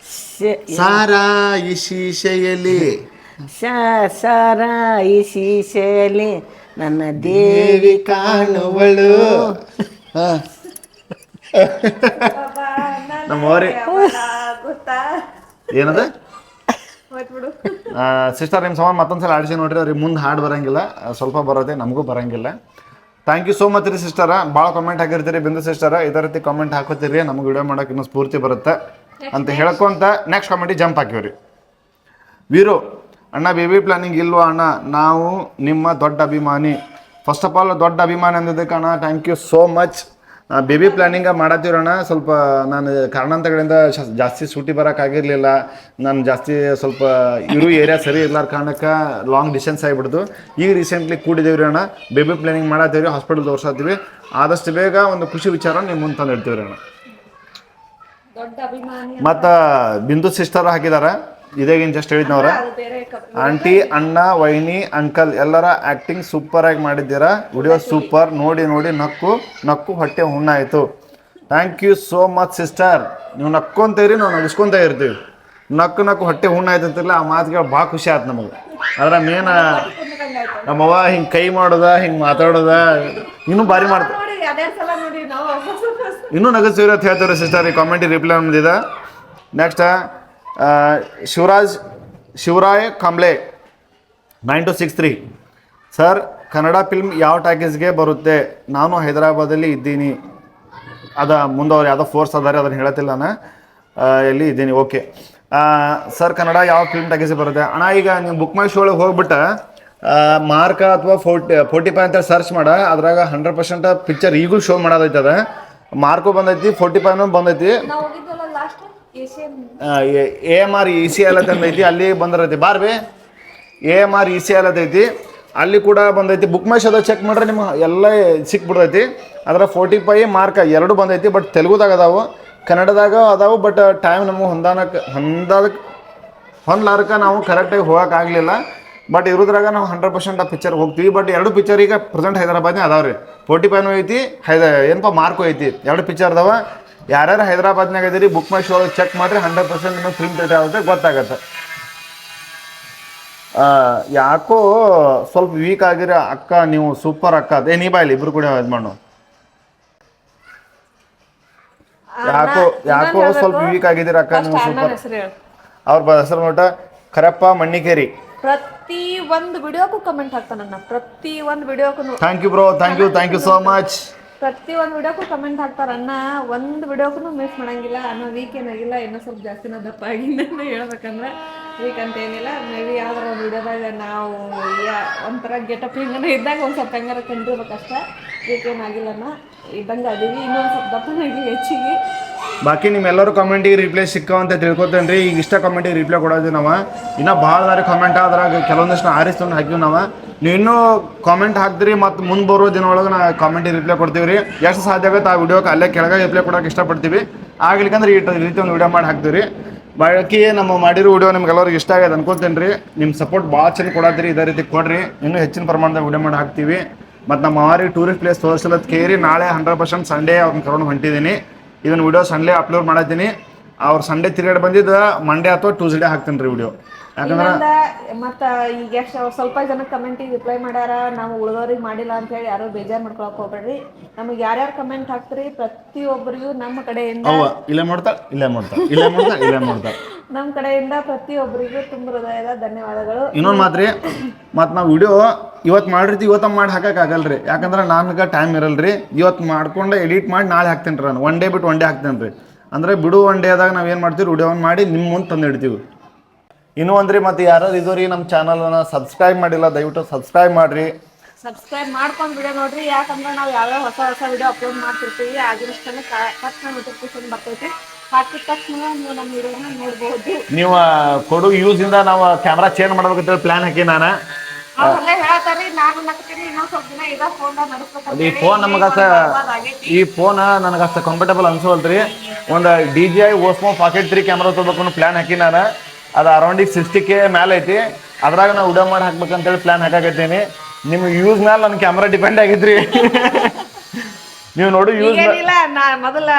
ಸಾರಾಯಿ ಶೀಶೆಯಲ್ಲಿ ಸಾರಾಯಿ ಶೀಶೆಯಲ್ಲಿ ನನ್ನ ದೇವಿ ಕಾಣುವಳು. ನಮ್ಮವ್ರಿ ಏನದ ಸಿಸ್ಟರ್ ನಿಮ್ಮ ಸಮಾನ ಮತ್ತೊಂದ್ಸಲ ಆಡಿಸಿ ನೋಡ್ರಿ. ಅವ್ರಿಗೆ ಮುಂದೆ ಹಾಡು ಬರೋಂಗಿಲ್ಲ, ಸ್ವಲ್ಪ ಬರೋದೆ, ನಮಗೂ ಬರೋಂಗಿಲ್ಲ. ಥ್ಯಾಂಕ್ ಯು ಸೋ ಮಚ್ ರೀ ಸಿಸ್ಟರ. ಭಾಳ ಕಮೆಂಟ್ ಹಾಕಿರ್ತೀರಿ ಬಿಂದು ಸಿಸ್ಟರ. ಇದೇ ರೀತಿ ಕಮೆಂಟ್ ಹಾಕೋತೀರಿ, ನಮ್ಗೆ ವಿಡಿಯೋ ಮಾಡೋಕೆ ಇನ್ನೂ ಸ್ಫೂರ್ತಿ ಬರುತ್ತೆ ಅಂತ ಹೇಳ್ಕೊಂತ ನೆಕ್ಸ್ಟ್ ಕಮೆಂಟಿಗೆ ಜಂಪ್ ಹಾಕಿವ್ರಿ. ವೀರು ಅಣ್ಣ ಬೇಬಿ ಪ್ಲಾನಿಂಗ್ ಇಲ್ವಾ ಅಣ್ಣ, ನಾವು ನಿಮ್ಮ ದೊಡ್ಡ ಅಭಿಮಾನಿ. ಫಸ್ಟ್ ಆಫ್ ಆಲ್ ದೊಡ್ಡ ಅಭಿಮಾನಿ ಅಂದಿದ್ದಕ್ಕೆ ಅಣ್ಣ thank you so much. Baby planning ಮಾಡತ್ತೀರಣ್ಣ. ಸ್ವಲ್ಪ ನಾನು ಕಾರಣಾಂತರಗಳಿಂದ ಜಾಸ್ತಿ ಸೂಟಿ ಬರೋಕ್ಕಾಗಿರಲಿಲ್ಲ. ನಾನು ಜಾಸ್ತಿ ಸ್ವಲ್ಪ ಇರೋ ಏರಿಯಾ ಸರಿ ಇರ್ಲಾರ ಕಾರಣಕ್ಕೆ ಲಾಂಗ್ ಡಿಸ್ಟೆನ್ಸ್ ಆಗಿಬಿಡ್ತು. ಈಗ ರೀಸೆಂಟ್ಲಿ ಕೂಡಿದ್ದೀವಿ ರೀ ಅಣ್ಣ, ಬೇಬಿ ಪ್ಲ್ಯಾನಿಂಗ್ ಮಾಡತ್ತೀವಿ, ಹಾಸ್ಪಿಟಲ್ ತೋರ್ಸತ್ತೀವಿ. ಆದಷ್ಟು ಬೇಗ ಒಂದು ಖುಷಿ ವಿಚಾರ ನಿಮ್ಮ ಮುಂದೆ ತಂದು ಇಡ್ತೀವಿ ರೀ ಅಣ್ಣ. ಮತ್ತು ಬಿಂದು ಸಿಸ್ಟರ್ ಹಾಕಿದಾರ, ಇದೇಗಿನ ಜಸ್ಟ್ ಹೇಳಿದ್ನವ್ರ. ಆಂಟಿ, ಅಣ್ಣ, ವೈನಿ, ಅಂಕಲ್ ಎಲ್ಲರ ಆ್ಯಕ್ಟಿಂಗ್ ಸೂಪರಾಗಿ ಮಾಡಿದ್ದೀರಾ. Video super. ನೋಡಿ ನಕ್ಕು ಹೊಟ್ಟೆ ಹುಣ್ಣಾಯಿತು. Thank you so much sister. ನೀವು ನಕ್ಕೊಂತೀರಿ, ನಾವು ನಗಿಸ್ಕೊತ ಇರ್ತೀವಿ. ನಕ್ಕು ಹೊಟ್ಟೆ ಹುಣ್ಣಾಯ್ತು ಅಂತಿರಲ್ಲ, ಆ ಮಾತುಗಳು ಭಾಳ ಖುಷಿ ಆಯ್ತು ನಮಗೆ. ಅದ್ರ ಮೇನ್ ನಮ್ಮವ್ವ ಹಿಂಗೆ ಕೈ ಮಾಡೋದ, ಹಿಂಗೆ ಮಾತಾಡೋದ ಇನ್ನೂ ಭಾರಿ ಮಾಡ್ತಾರೆ. ಇನ್ನೂ ನಗಿಸ್ತೀವಿ ಅಂತ ಹೇಳ್ತೀವಿ ಸಿಸ್ಟರ್. ಈ ಕಾಮೆಂಟಿಗೆ ರಿಪ್ಲೈ ಬಂದಿದೆ. Next Shivaray Kamble 9263. Sir, Kannada film ಯಾವ ಟ್ಯಾಕೇಜ್ಗೆ ಬರುತ್ತೆ? ನಾನು ಹೈದರಾಬಾದಲ್ಲಿ ಇದ್ದೀನಿ. ಮುಂದವ್ರು ಯಾವುದೋ ಫೋರ್ಸ್ ಅದಾರೆ, ಅದನ್ನು ಹೇಳತ್ತಿಲ್ಲ ನಾನು ಎಲ್ಲಿ ಇದ್ದೀನಿ. ಓಕೆ ಸರ್, ಕನ್ನಡ ಯಾವ ಫಿಲ್ಮ್ ಟ್ಯಾಕೇಜ್ಗೆ ಬರುತ್ತೆ ಅಣ್ಣ? ಈಗ ನೀವು ಬುಕ್ ಮೈ ಶೋ ಒಳಗೆ ಹೋಗ್ಬಿಟ್ಟು ಮಾರ್ಕ ಅಥವಾ 45 ಅಂತ ಸರ್ಚ್ ಮಾಡ, ಅದ್ರಾಗ 100% ಪಿಕ್ಚರ್ ಈಗೂ ಶೋ ಮಾಡೋದೈತೆ. ಅದ ಮಾರ್ಕು ಬಂದೈತಿ, 45 ಬಂದೈತಿ. AMR ECL ಅಂತೈತಿ, ಅಲ್ಲಿ ಬಂದಿರೈತಿ. ಬಾರ್ಬಿ AMR ECL ಅಂತೈತಿ, ಅಲ್ಲಿ ಕೂಡ ಬಂದೈತಿ. ಬುಕ್ ಮೈ ಶೋದಾಗ ಚೆಕ್ ಮಾಡ್ರೆ ನಿಮ್ಗೆ ಎಲ್ಲ ಸಿಕ್ಬಿಡ್ತೈತಿ. ಅದರ 45 ಮಾರ್ಕ ಎರಡು ಬಂದೈತಿ. ಬಟ್ ತೆಲುಗುದಾಗ ಅದಾವು, ಕನ್ನಡದಾಗ ಅದಾವು. ಬಟ್ ಟೈಮ್ ನಮಗೆ ಹೊಂದ್ಲಾರ್ಕ ನಾವು ಕರೆಕ್ಟಾಗಿ ಹೋಗೋಕ್ಕಾಗಲಿಲ್ಲ. ಬಟ್ ಇರೋದ್ರಾಗ ನಾವು 100% ಆ ಪಿಕ್ಚರ್ಗೆ ಹೋಗ್ತೀವಿ. ಬಟ್ ಎರಡು ಪಿಕ್ಚರ್ ಈಗ ಪ್ರೆಸೆಂಟ್ ಹೈದರಾಬಾದ್ನೇ ಅದಾವ್ರಿ. 45 ಐತಿ, ಏನಪ್ಪ ಮಾರ್ಕು ಐತಿ. ಎರಡು ಪಿಕ್ಚರ್ ಅದಾವ. ಯಾರ್ಯಾರು ಹೈದರಾಬಾದ್ನಾಗ ಇದೀರಿ ಬುಕ್ ಮೈ ಶೋ ಚೆಕ್ ಮಾಡಿರಿ, 100% ನಿಮಗೆ ಫಿಲ್ಮ್ ಥಿಯೇಟರ್ ಆಗುತ್ತೆ ಗೊತ್ತಾಗತ್ತೆ. ಯಾಕೋ ಸ್ವಲ್ಪ ವೀಕ್ ಆಗಿರ ಅಕ್ಕ, ನೀವು ಸೂಪರ್ ಅಕ್ಕ. ನೀ ಬಾಯಿಲಿ ಇಬ್ರು ಕೂಡ ಇದು ಮಾಡು. ಯಾಕೋ ಸ್ವಲ್ಪ ವೀಕ್ ಆಗಿದ್ದೀರ ಅಕ್ಕ ನೀವು ಸೂಪರ್. ಹೆಸರು ಹೇಳು. ಅವ್ರ ಹೆಸರು ನೋಟ ಕರಪ್ಪ ಮಣ್ಣಿಕೇರಿ. ಪ್ರತಿ ಒಂದು ವಿಡಿಯೋಕ್ಕೂ ಕಮೆಂಟ್ ಹಾಕ್ತಾನಣ್ಣ, ಪ್ರತಿ ಒಂದು ವಿಡಿಯೋಕ್ಕೂ. Thank you bro, thank you so much. ಪ್ರತಿ ಒಂದು ವಿಡಿಯೋಕ್ಕೂ ಕಮೆಂಟ್ ಹಾಕ್ತಾರ. ಅಣ್ಣ ಒಂದು ವಿಡಿಯೋಕ್ಕೂ ಮಿಸ್ ಮಾಡಂಗಿಲ್ಲ. ಅನ್ನೋ ವೀಕ್ ಏನಾಗಿಲ್ಲ, ಇನ್ನೂ ಸ್ವಲ್ಪ ಜಾಸ್ತಿನ ದಪ್ಪ ಆಗಿಲ್ಲ ಹೇಳ್ಬೇಕಂದ್ರೆ. ವೀಕ್ ಅಂತ ಏನಿಲ್ಲ, ಮೇ ಬಿ ಯಾವ್ದಾರ ಒಂದು ವಿಡಿಯೋದಾಗ ನಾವು ಒಂಥರ ಗೆಟಪ್ ಹಿಂಗನ ಇದ್ದಾಗ ಒಂದು ಸ್ವಲ್ಪ ಹೆಂಗಾರ ಕಂಡಿರ್ಬೇಕಷ್ಟೇ. ವೀಕ್ ಏನಾಗಿಲ್ಲಣ್ಣ, ಇದ್ದಂಗೆ ಅದೀವಿ. ಇನ್ನೊಂದು ಸ್ವಲ್ಪ ದಪ್ಪನಾಗಿ ಹೆಚ್ಚಿಗೆ. ಬಾಕಿ ನಿಮ್ಮೆಲ್ಲರೂ ಕಾಮೆಂಟಿಗೆ ರಿಪ್ಲೈ ಸಿಕ್ಕಾವ ಅಂತ ತಿಳ್ಕೊತೇನೆ ರೀ. ಈಗ ಇಷ್ಟ ಕಾಮೆಂಟಿಗೆ ರಿಪ್ಲೈ ಕೊಡೋದು ನಾವು ಇನ್ನೂ ಭಾಳ ದಾರಿ ಕಾಮೆಂಟ್ ಅದ್ರಾಗ ಕೆಲವೊಂದಿಷ್ಟು ಆರಿಸ್ತಂದು ಹಾಕಿವಿ ನಾವು. ನೀವು ಇನ್ನೂ ಕಾಮೆಂಟ್ ಹಾಕ್ತೀರಿ, ಮತ್ತು ಮುಂದೆ ಬರೋ ದಿನ ಒಳಗೆ ನಾವು ಕಾಮೆಂಟಿಗೆ ರಿಪ್ಲೈ ಕೊಡ್ತೀವಿ ರೀ. ಎಷ್ಟು ಸಾಧ್ಯ ಆಗುತ್ತೆ ಆ ವಿಡಿಯೋಕ್ಕೆ ಅಲ್ಲೇ ಕೆಳಗೆ ರಿಪ್ಲೈ ಕೊಡೋಕೆ ಇಷ್ಟಪಡ್ತೀವಿ. ಆಗ್ಲಿಕ್ಕಂದ್ರೆ ಈ ರೀತಿ ಒಂದು ವಿಡಿಯೋ ಮಾಡಿ ಹಾಕ್ತೀವಿ ರೀ. ಬಾಕಿ ನಮ್ಮ ಮಾಡಿರೋ ವಿಡಿಯೋ ನಿಮ್ಗೆಲ್ಲರಿಗೂ ಇಷ್ಟ ಆಗಿದೆ ಅನ್ಕೊತೇನೆ ರೀ. ನಿಮ್ಮ ಸಪೋರ್ಟ್ ಭಾಳ ಚಂದ ಕೊಡತ್ತೀರಿ, ಇದೇ ರೀತಿ ಕೊಡ್ರಿ. ಇನ್ನೂ ಹೆಚ್ಚಿನ ಪ್ರಮಾಣದ ವಿಡಿಯೋ ಮಾಡಿ ಹಾಕ್ತೀವಿ. ಮತ್ತು ನಮ್ಮ ಮಾರಿ ಟೂರಿಸ್ಟ್ ಪ್ಲೇಸ್ ತೋರಿಸಲತ್ ಕೇರಿ ನಾಳೆ 100% ಸಂಡೇ ಅವ್ರನ್ನ ಕರ್ಕೊಂಡು ಹೊಂಟಿದ್ದೀನಿ. ಇದನ್ನು ವಿಡಿಯೋ ಸಂಡೇ ಅಪ್ಲೋಡ್ ಮಾಡತ್ತೀನಿ. ಅವ್ರು ಸಂಡೇ ತಿರುಗಾಡಿ ಬಂದಿದ್ದು ಮಂಡೇ ಅಥವಾ ಟ್ಯೂಸ್ಡೇ ಹಾಕ್ತೀನಿ ರೀ ವಿಡಿಯೋ. ಯಾಕಂದ್ರೆ ಮತ್ತು ಈಗ ಎಷ್ಟು ಸ್ವಲ್ಪ ಜನ ಕಮೆಂಟಿಗೆ ರಿಪ್ಲೈ ಮಾಡ್ಯಾರ, ನಾವು ಉಳಿದವ್ರಿಗೆ ಮಾಡಿಲ್ಲ ಅಂತೇಳಿ ಯಾರು ಬೇಜಾರು ಮಾಡ್ಕೊಳಕ್ಕೆ ಹೋಗ್ಬೇಡ್ರಿ. ನಮಗೆ ಯಾರ್ಯಾರು ಕಮೆಂಟ್ ಹಾಕ್ತೀರಿ ಪ್ರತಿಯೊಬ್ಬರಿಗೂ ನಮ್ಮ ಕಡೆಯಿಂದ ಇಲ್ಲೇ ಮಾಡ್ತಾರೆ ನಮ್ಮ ಕಡೆಯಿಂದ ಪ್ರತಿಯೊಬ್ಬರಿಗೂ ತುಂಬ ಹೃದಯದ ಧನ್ಯವಾದಗಳು. ಇನ್ನೊಂದು ಮಾತ್ರ ರೀ, ಮತ್ತು ನಾವು ವಿಡಿಯೋ ಇವತ್ತು ಮಾಡಿರ್ತೀವಿ, ಇವತ್ತು ಮಾಡಿ ಹಾಕೋಕ್ಕಾಗಲ್ರಿ. ಯಾಕಂದ್ರೆ ನನಗೆ ಟೈಮ್ ಇರಲ್ರಿ. ಇವತ್ತು ಮಾಡ್ಕೊಂಡು ಎಡಿಟ್ ಮಾಡಿ ನಾಳೆ ಹಾಕ್ತೀನಿ ರೀ. ನಾನು ಒನ್ ಡೇ ಬಿಟ್ಟು ಒನ್ ಡೇ ಹಾಕ್ತೇನೆ ರೀ. ಅಂದರೆ ಬಿಡು ಒನ್ ಡೇದಾಗ ನಾವು ಏನು ಮಾಡ್ತೀವಿ, ವಿಡಿಯೋವನ್ನು ಮಾಡಿ ನಿಮ್ಮ ಮುಂದೆ ತಂದು ಇಡ್ತೀವಿ. ಇನ್ನೂ ಅಂದ್ರಿ, ಮತ್ತು ಯಾರು ಇದು ರೀ ನಮ್ಮ ಚಾನಲನ್ನು ಸಬ್ಸ್ಕ್ರೈಬ್ ಮಾಡಿಲ್ಲ, ದಯವಿಟ್ಟು ಸಬ್ಸ್ಕ್ರೈಬ್ ಮಾಡಿರಿ. ಸಬ್ಸ್ಕ್ರೈಬ್ ಮಾಡ್ಕೊಂಡು ವಿಡಿಯೋ ನೋಡ್ರಿ. ಯಾಕಂದ್ರೆ ನಾವು ಯಾವ್ಯಾವ ಹೊಸ ವಿಡಿಯೋ ಅಪ್ಲೋಡ್ ಮಾಡ್ತಿರ್ತೀವಿ, ಆಗಿನಷ್ಟನ್ನು ತಕ್ಷಣ ನೋಟಿಫಿಕೇಶನ್ ಬರ್ತೈತಿ. ಹಾಕಿದ ತಕ್ಷಣ ನೀವು ನಮ್ಮ ವಿಡಿಯೋನ ನೋಡ್ಬೋದು. ನೀವು ಕೊಡು ಯೂಸಿಂದ ನಾವು ಕ್ಯಾಮ್ರಾ ಚೇಂಜ್ ಮಾಡ್ಬೇಕಂತೇಳಿ ಪ್ಲ್ಯಾನ್ ಹಾಕಿ ನಾನು ಹೇಳ್ತಾರೆ. ನಾನು ನಗ್ತೀನಿ, ಇನ್ನೊಂದು ಸ್ವಲ್ಪ ದಿನ ಇದ ಫೋನ್ ನಡೆಸ್ಬೇಕು. ಈ ಫೋನ್ ಈ ಫೋನ್ ನನಗೆ ಅಷ್ಟು ಕಂಫರ್ಟಬಲ್ ಅನ್ಸೋಲ್ತ್ರಿ. ಒಂದು DJI Osmo Pocket 3 ಕ್ಯಾಮ್ರಾ ತೊಗೋಬೇಕು ಅನ್ನೋ ಪ್ಲ್ಯಾನ್ ಹಾಕಿ ನಾನು. ಅದು ಅರೌಂಡ್ ಈಗ 60K ಮೇಲೆ ಐತಿ. ಅದ್ರಾಗ ನಾವು ವಿಡಿಯೋ ಮಾಡಿ ಹಾಕ್ಬೇಕಂತೇಳಿ ಪ್ಲ್ಯಾನ್ ಹಾಕಾಕತ್ತೀನಿ. ನಿಮ್ಮ ಯೂಸ್ ಮೇಲೆ ನನ್ನ ಕ್ಯಾಮ್ರಾ ಡಿಪೆಂಡ್ ಆಗಿದ್ರಿ. ನೀವು ನೋಡಿ ಯೂಸ್ ಏನಿಲ್ಲ. ಮೊದಲ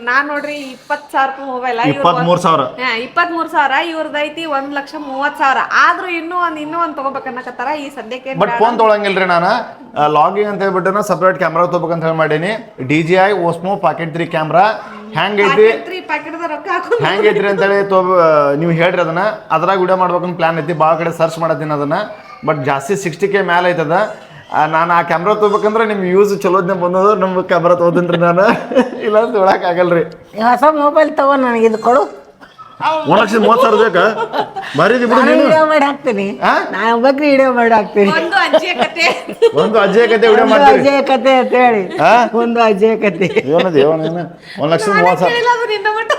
ನಾನ್ ನೋಡ್ರಿ 20,000 ರೂಪಾಯಿ ಮೊಬೈಲ್, 23,000 ಇವ್ರದ್ದು ಐತಿ 1,30,30,000. ಆದ್ರೂ ಇನ್ನೂ ಒಂದ್ ತಗೋಬೇಕನ್ನಕತ್ತಾರ. ಈ ಸದ್ಯಕ್ಕೆ ಬಟ್ ಫೋನ್ ತೊಗೊಳಂಗಿಲ್ರಿ. ನಾನು ಲಾಗಿಂಗ್ ಅಂತ ಹೇಳ್ಬಿಟ್ಟು ಸಪ್ರೇಟ್ ಕ್ಯಾಮ್ರಾ ತೊಗೋಬೇಕಂತ ಹೇಳಿ ಮಾಡೀನಿ. DJI Osmo Pocket 3 ಕ್ಯಾಮ್ರಾ ಹೆಂಗೈತಿ ಅಂತೇಳಿ ನೀವು ಹೇಳ್ರಿ. ಅದ್ರಾಗ ವಿಡಿಯೋ ಮಾಡ್ಬೇಕಂತ ಪ್ಲಾನ್ ಐತಿ. ಭಾಳ ಕಡೆ ಸರ್ಚ್ ಮಾಡತ್ತೀನಿ ಅದನ್ನ. ಬಟ್ ಜಾಸ್ತಿ 60K ಮೇಲೆ ಐತದ. ನಾನು ಆ ಕ್ಯಾಮ್ರಾ ತೊಗೋಬೇಕಂದ್ರೆ ನಿಮ್ಮ ಯೂಸ್ ಚಲೋದ್ನೇ ಬಂದದ. ನಮ್ಮ ಕ್ಯಾಮ್ರಾ ತೊಗೋತೀನಿ ನಾನು, ಇಲ್ಲ ಅಂತ ಹೇಳಕ್ಕಾಗಲ್ರಿ. ಹೊಸ ಮೊಬೈಲ್ ತಗೋ, ನನಗೆ ಇದು ಕೊಡು. 1,30,000 ಬೇಕಾ? ಬರೀದಿ ಬಿಡು. ವಿಡಿಯೋ ಮಾಡಿ ಹಾಕ್ತೀನಿ, ನಾನು ಬಗ್ಗೆ ವಿಡಿಯೋ ಮಾಡಿ ಹಾಕ್ತೀನಿ. ಒಂದು ಅಜ್ಜಿಯ ಕತೆ ವಿಡಿಯೋ ಮಾಡ್ತೀವಿ. ಅಜ್ಜಿಯ ಕತೆ ಅಂತ ಹೇಳಿ ಒಂದು ಅಜ್ಜಿಯ ಕತೆ. 1,30,000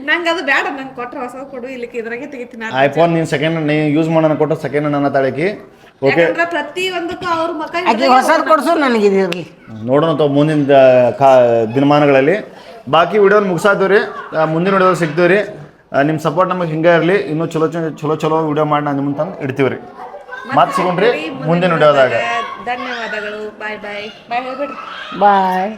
ನಂಗೆ ಅದು ಬೇಡ. ನಂಗೆ ಕೊಟ್ಟರೆ ಹೊಸ ಕೊಡು, ಇಲ್ಲಿಕ್ಕೆ ಇದ್ರಾಗೆ ತೆಗಿತೀನಿ. ಐಫೋನ್ ನೀನು ಸೆಕೆಂಡ್ ನೀ ಯೂಸ್ ಮಾಡೋಣ ಕೊಟ್ಟು ಸೆಕೆಂಡ್ ನನ್ನ ತಾಳಕಿ. ಓಕೆ, ಪ್ರತಿಯೊಂದಕ್ಕೂ ಅವ್ರ ಮಕ್ಕ ಹೊಸದು ಕೊಡ್ಸು, ನನಗಿದಿರಲಿ. ನೋಡೋಣ ಮುಂದಿನ ದಿನಮಾನಗಳಲ್ಲಿ. ಬಾಕಿ ವಿಡಿಯೋನ ಮುಗಿಸಾತೀವಿ ರೀ. ಮುಂದಿನ ವಿಡಿಯೋದಲ್ಲಿ ಸಿಗ್ತೀವಿ ರೀ. ನಿಮ್ಮ ಸಪೋರ್ಟ್ ನಮಗೆ ಹಿಂಗೆ ಇರಲಿ. ಇನ್ನೂ ಚಲೋ ವಿಡಿಯೋ ಮಾಡಿ ನಾನು ನಿಮ್ಮನ್ನು ತಂದು ಇಡ್ತೀವಿ ರೀ. ಮತ್ತೆ ಸಿಗೋಣ್ರಿ ಮುಂದಿನ ವಿಡಿಯೋದಾಗ. ಧನ್ಯವಾದಗಳು. ಬಾಯ್ ಹೇಳ್ಬಿಡ್ರಿ. ಬಾಯ್.